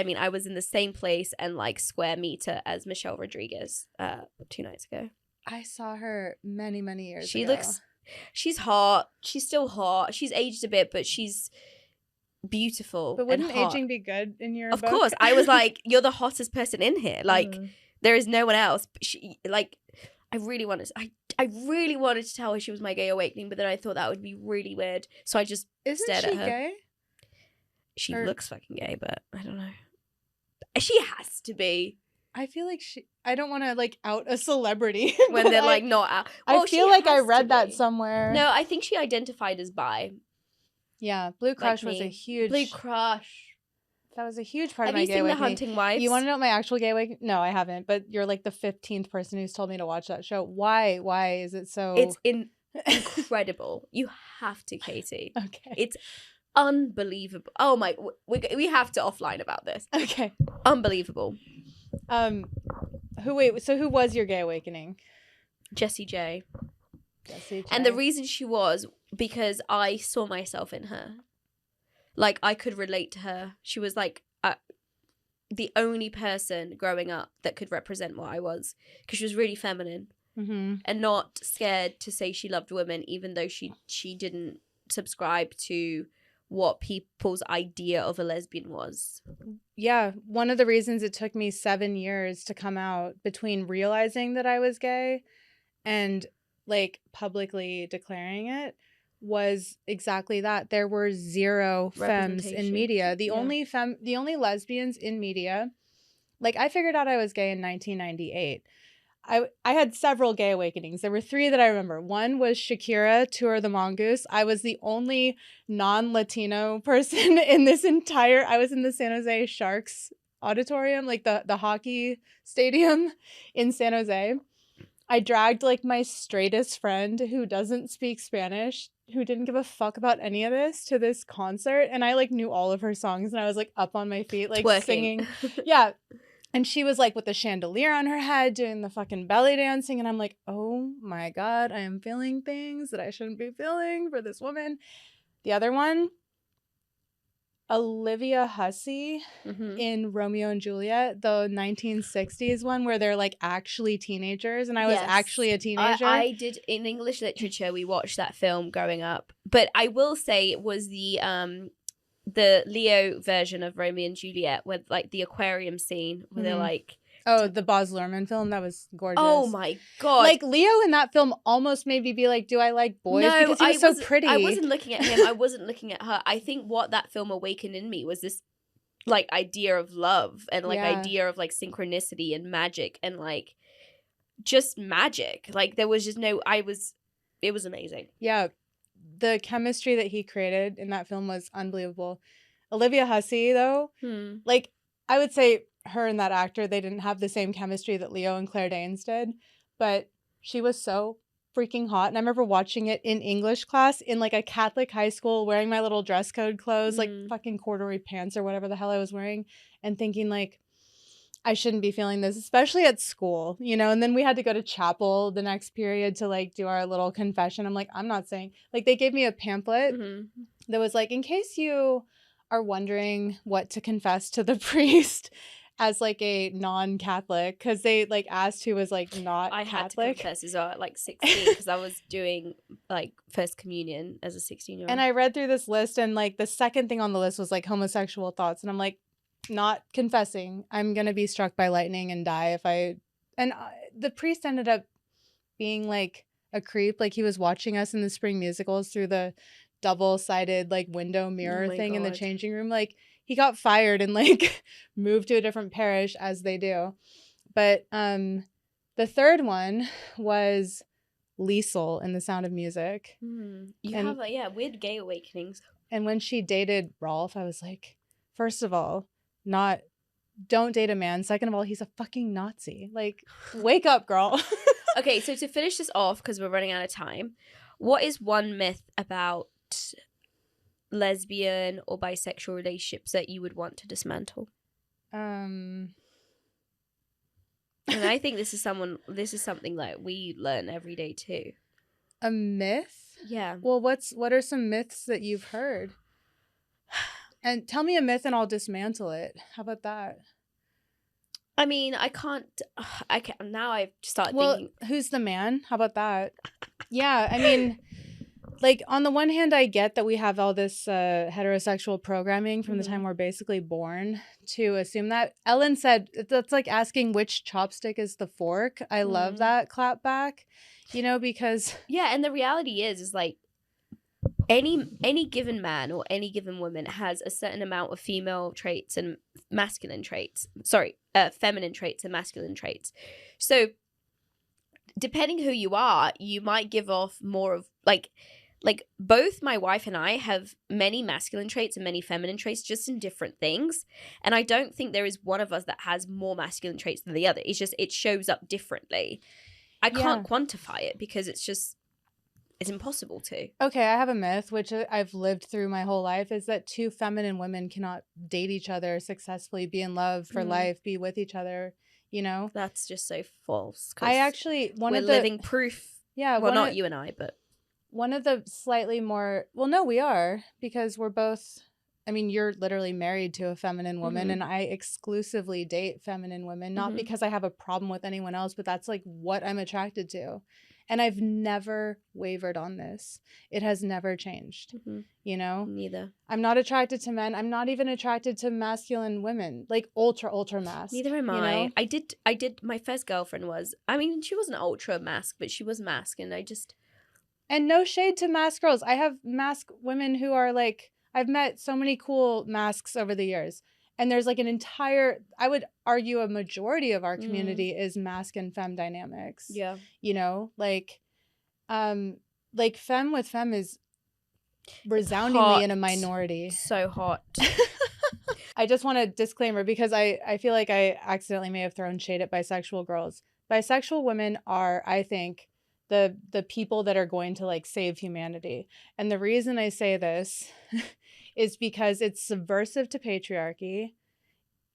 mean, I was in the same place and like square meter as Michelle Rodriguez 2 nights ago. I saw her many, many years ago. She's hot. She's still hot. She's aged a bit, but she's beautiful. But wouldn't aging be good in your book? Of course. I was like, you're the hottest person in here. Like, there is no one else. But she, like, I really wanted to tell her she was my gay awakening, but then I thought that would be really weird. So I just stared at her. Gay? She looks fucking gay, but I don't know. She has to be. I feel like I don't want to like out a celebrity when they're like not out. Well, I feel like I read that somewhere. No, I think she identified as bi. Yeah, Blue Crush was a huge. Blue Crush. That was a huge part of my gay awakening. Have you seen The Hunting Wives? You want to know what my actual gay awakening? No, I haven't. But you're like the 15th person who's told me to watch that show. Why? Why is it so? It's incredible. You have to, Katie. Okay. It's unbelievable. Oh my, we have to offline about this. Okay. Unbelievable. So who was your gay awakening? Jessie J. Jessie J. And the reason she was because I saw myself in her. Like, I could relate to her. She was like the only person growing up that could represent what I was, because she was really feminine and not scared to say she loved women, even though she didn't subscribe to what people's idea of a lesbian was. Yeah, one of the reasons it took me 7 years to come out, between realizing that I was gay and like publicly declaring it, was exactly that. There were zero femmes in media. The only lesbians in media, like, I figured out I was gay in 1998. I had several gay awakenings. There were 3 that I remember. One was Shakira, Tour the Mongoose. I was the only non-Latino person in this entire... I was in the San Jose Sharks auditorium, like the hockey stadium in San Jose. I dragged like my straightest friend who doesn't speak Spanish, who didn't give a fuck about any of this, to this concert. And I like knew all of her songs, and I was like up on my feet, like twerking, singing. Yeah. And she was like with the chandelier on her head doing the fucking belly dancing. And I'm like, oh my God, I am feeling things that I shouldn't be feeling for this woman. The other one, Olivia Hussey in Romeo and Juliet, the 1960s one where they're like actually teenagers, and I was actually a teenager. I did, in English literature, we watched that film growing up. But I will say it was the Leo version of Romeo and Juliet, with like the aquarium scene where they're like... Oh, the Baz Luhrmann film? That was gorgeous. Oh my God. Like, Leo in that film almost made me be like, do I like boys? No, because he was so pretty. I wasn't looking at him. I wasn't looking at her. I think what that film awakened in me was this like idea of love and like idea of like synchronicity and magic and like just magic. Like, there was just no... it was amazing. Yeah. The chemistry that he created in that film was unbelievable. Olivia Hussey, though, like, I would say her and that actor, they didn't have the same chemistry that Leo and Claire Danes did, but she was so freaking hot. And I remember watching it in English class in like a Catholic high school, wearing my little dress code clothes, like fucking corduroy pants or whatever the hell I was wearing, and thinking like, I shouldn't be feeling this, especially at school, you know? And then we had to go to chapel the next period to like do our little confession. I'm like, I'm not saying... Like, they gave me a pamphlet that was like, in case you are wondering what to confess to the priest as like a non-Catholic, because they like asked who was like not I Catholic. had to confess as well at like 16 because I was doing like first communion as a 16-year-old. And I read through this list, and like the second thing on the list was like homosexual thoughts, and I'm like, not confessing. I'm gonna be struck by lightning and die if I... And the priest ended up being like a creep. Like, he was watching us in the spring musicals through the double-sided like window mirror thing in the changing room. Like, he got fired and like moved to a different parish, as they do. But the third one was Liesel in The Sound of Music. You have like, weird gay awakenings. And when she dated Rolf, I was like, first of all, don't date a man. Second of all, he's a fucking Nazi. Like, wake up, girl. Okay, so to finish this off, because we're running out of time, what is one myth about lesbian or bisexual relationships that you would want to dismantle? And I think this is something that we learn every day too. A myth? Yeah. Well, what are some myths that you've heard? And tell me a myth and I'll dismantle it. How about that? I mean, I can't now I've started thinking. Who's the man? How about that? Yeah, I mean, like, on the one hand, I get that we have all this heterosexual programming from the time we're basically born to assume that. Ellen said, that's like asking which chopstick is the fork. I love that clap back, you know, because... Yeah, and the reality is like, any given man or any given woman has a certain amount of female traits and masculine traits. Feminine traits and masculine traits. So depending who you are, you might give off more of like both my wife and I have many masculine traits and many feminine traits, just in different things. And I don't think there is one of us that has more masculine traits than the other. It's just, it shows up differently. I can't quantify it because it's impossible to. Okay, I have a myth, which I've lived through my whole life, is that two feminine women cannot date each other successfully, be in love for life, be with each other, you know? That's just so false. I actually... We're living proof. Yeah. Well, not you and I, but... One of the slightly more... Well, no, we are, because we're both I mean, you're literally married to a feminine woman, and I exclusively date feminine women, not because I have a problem with anyone else, but that's like what I'm attracted to. And I've never wavered on this. It has never changed, you know? Neither. I'm not attracted to men. I'm not even attracted to masculine women, like ultra masc. Neither am I. You know? I did, my first girlfriend was, I mean, she wasn't ultra masc, but she was masc, and I just... And no shade to masc girls. I have masc women who are like, I've met so many cool mascs over the years. And there's like an entire, I would argue a majority of our community is masc and femme dynamics. Yeah. You know, like femme with femme is resoundingly in a minority. So hot. I just want a disclaimer because I feel like I accidentally may have thrown shade at bisexual girls. Bisexual women are, I think, the people that are going to like save humanity. And the reason I say this is because it's subversive to patriarchy,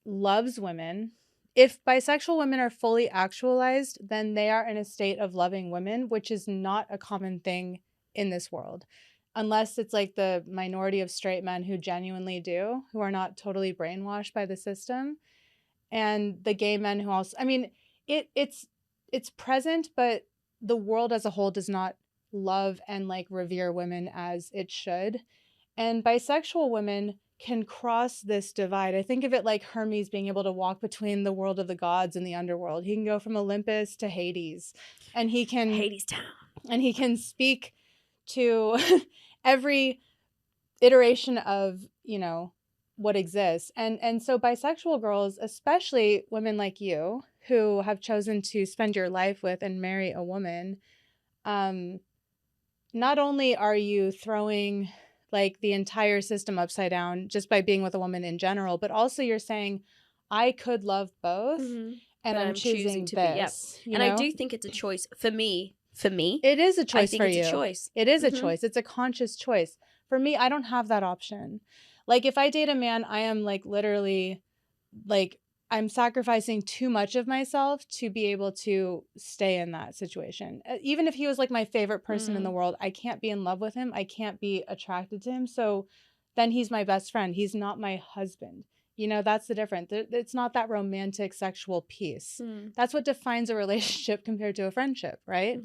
loves women. If bisexual women are fully actualized, then they are in a state of loving women, which is not a common thing in this world. Unless it's like the minority of straight men who genuinely do, who are not totally brainwashed by the system. And the gay men who also, I mean, it's present, but the world as a whole does not love and like revere women as it should. And bisexual women can cross this divide. I think of it like Hermes being able to walk between the world of the gods and the underworld. He can go from Olympus to Hades, and he can Hades town, and he can speak to every iteration of, you know, what exists. And so bisexual girls, especially women like you who have chosen to spend your life with and marry a woman, not only are you throwing like the entire system upside down just by being with a woman in general, but also you're saying, I could love both, and I'm choosing to this. Be, yeah. And I do think it's a choice for me. It is a choice for you. It's a choice. It is a choice. It's a conscious choice. For me, I don't have that option. Like if I date a man, I am like literally like I'm sacrificing too much of myself to be able to stay in that situation. Even if he was like my favorite person in the world, I can't be in love with him. I can't be attracted to him. So then he's my best friend. He's not my husband. You know, that's the difference. It's not that romantic sexual piece. That's what defines a relationship compared to a friendship, right?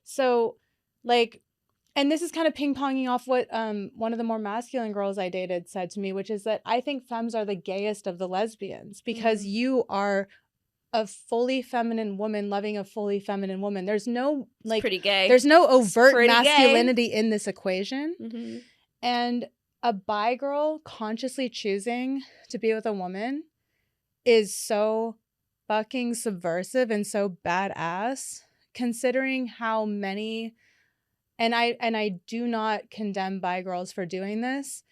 So like, and this is kind of ping-ponging off what one of the more masculine girls I dated said to me, which is that I think femmes are the gayest of the lesbians because you are a fully feminine woman loving a fully feminine woman. There's no like pretty gay. There's no overt masculinity in this equation. And a bi girl consciously choosing to be with a woman is so fucking subversive and so badass, considering how many. And I do not condemn bi girls for doing this.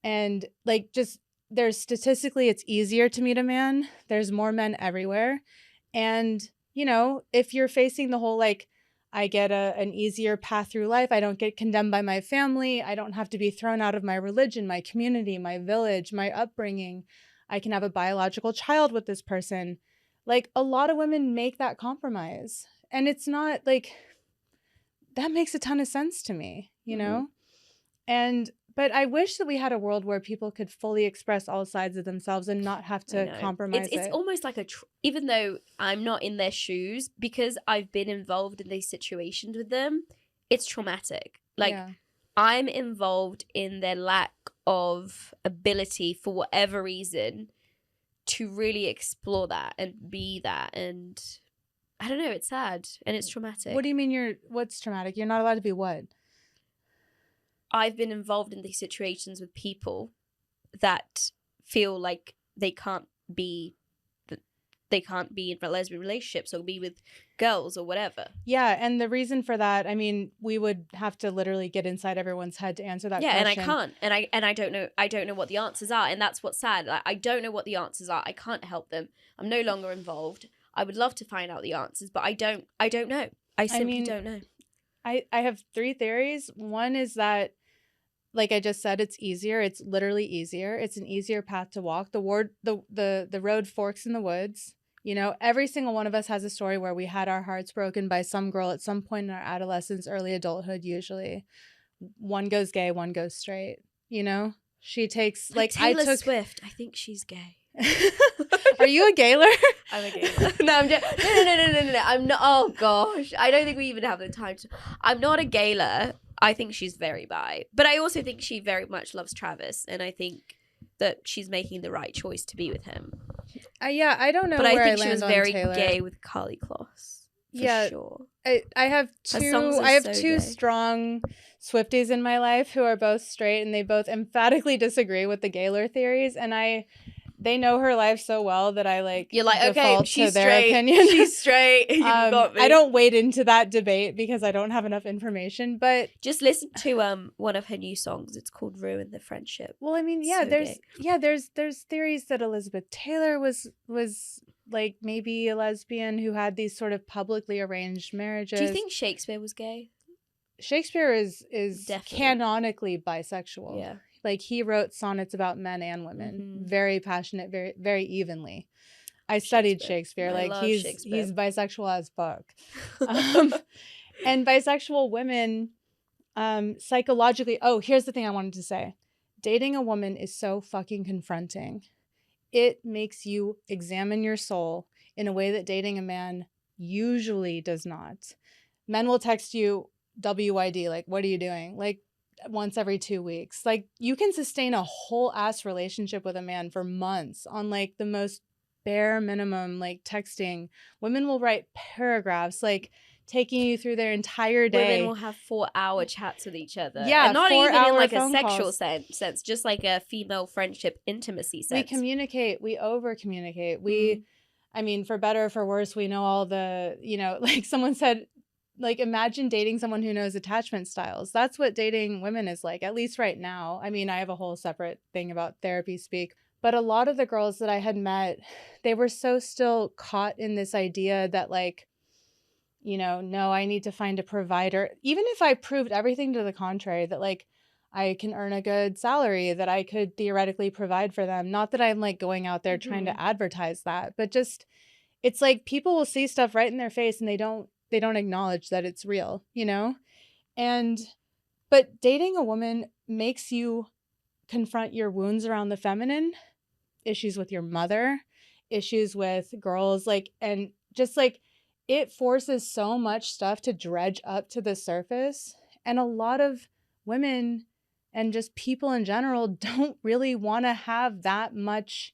And like just there's statistically it's easier to meet a man. There's more men everywhere. And, you know, if you're facing the whole like I get an easier path through life, I don't get condemned by my family, I don't have to be thrown out of my religion, my community, my village, my upbringing, I can have a biological child with this person. Like a lot of women make that compromise. And it's not like that makes a ton of sense to me, you know? But I wish that we had a world where people could fully express all sides of themselves and not have to compromise it's almost like even though I'm not in their shoes, because I've been involved in these situations with them, it's traumatic. Like I'm involved in their lack of ability for whatever reason to really explore that and be that. And I don't know, it's sad and it's traumatic. What do you mean what's traumatic? You're not allowed to be what? I've been involved in these situations with people that feel like they can't be in lesbian relationships or be with girls or whatever. Yeah, and the reason for that, I mean, we would have to literally get inside everyone's head to answer that question. Yeah, and I can't. And I don't know what the answers are, and that's what's sad. Like, I don't know what the answers are. I can't help them. I'm no longer involved. I would love to find out the answers, but I don't know. I simply don't know. I have 3 theories. One is that, like I just said, it's easier. It's literally easier. It's an easier path to walk. The road forks in the woods. You know, every single one of us has a story where we had our hearts broken by some girl at some point in our adolescence, early adulthood, usually. One goes gay, one goes straight, you know? She takes like Taylor Swift. I think she's gay. Are you a gayler? I'm a gayler. No, I'm just no. I'm not. Oh gosh, I don't think we even have the time to. I'm not a gayler. I think she's very bi, but I also think she very much loves Travis, and I think that she's making the right choice to be with him. Yeah, I don't know, but where I think I she was land very on Taylor. gay with Carly Kloss. For sure. I have two gay. strong Swifties in my life who are both straight, and they both emphatically disagree with the gayler theories, and they know her life so well that I like you're like, default okay, she's to their straight. opinion. She's straight. You got me. I don't wade into that debate because I don't have enough information, but just listen to one of her new songs. It's called "Ruin the Friendship." Well, I mean, yeah, there's theories that Elizabeth Taylor was like maybe a lesbian who had these sort of publicly arranged marriages. Do you think Shakespeare was gay? Shakespeare is Definitely. Canonically bisexual. Yeah. Like he wrote sonnets about men and women, very passionate, very very evenly. I studied Shakespeare. Like he's bisexual as fuck. And bisexual women psychologically, here's the thing I wanted to say. Dating a woman is so fucking confronting. It makes you examine your soul in a way that dating a man usually does not. Men will text you WID, like, what are you doing? Like, once every 2 weeks. Like, you can sustain a whole ass relationship with a man for months on like the most bare minimum, like texting. Women will write paragraphs, like taking you through their entire day. Women will have 4-hour chats with each other. Yeah, and not even in like a sexual sense, just like a female friendship intimacy sense. We communicate, we over communicate. I mean, for better or for worse, we know all the, like someone said, like imagine dating someone who knows attachment styles. That's what dating women is like, at least right now. I mean, I have a whole separate thing about therapy speak, but a lot of the girls that I had met, they were so still caught in this idea that like, no, I need to find a provider. Even if I proved everything to the contrary, that like I can earn a good salary, that I could theoretically provide for them. Not that I'm like going out there trying to advertise that, but just it's like people will see stuff right in their face and they don't acknowledge that it's real, but dating a woman makes you confront your wounds around the feminine, issues with your mother, issues with girls, like, and just like it forces so much stuff to dredge up to the surface. And a lot of women and just people in general don't really want to have that much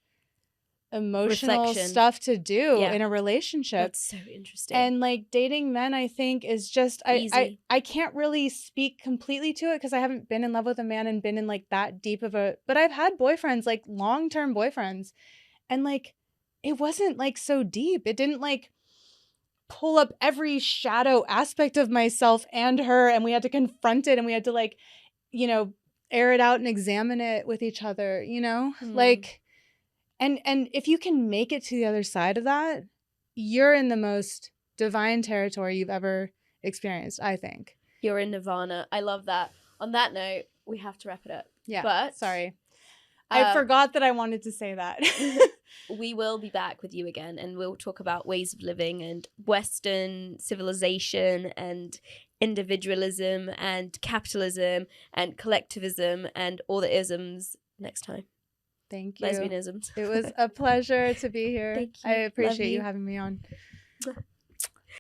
emotional stuff to do in a relationship. That's so interesting. And like dating men, I think is just I can't really speak completely to it because I haven't been in love with a man and been in like that deep of a, but I've had boyfriends, like long-term boyfriends, and like it wasn't like so deep. It didn't like pull up every shadow aspect of myself and her, and we had to confront it and we had to like, air it out and examine it with each other, like. And if you can make it to the other side of that, you're in the most divine territory you've ever experienced, I think. You're in nirvana. I love that. On that note, we have to wrap it up. Yeah, but sorry. I forgot that I wanted to say that. We will be back with you again, and we'll talk about ways of living and Western civilization and individualism and capitalism and collectivism and all the isms next time. Thank you. Lesbianisms. It was a pleasure to be here. Thank you. I appreciate you having me on.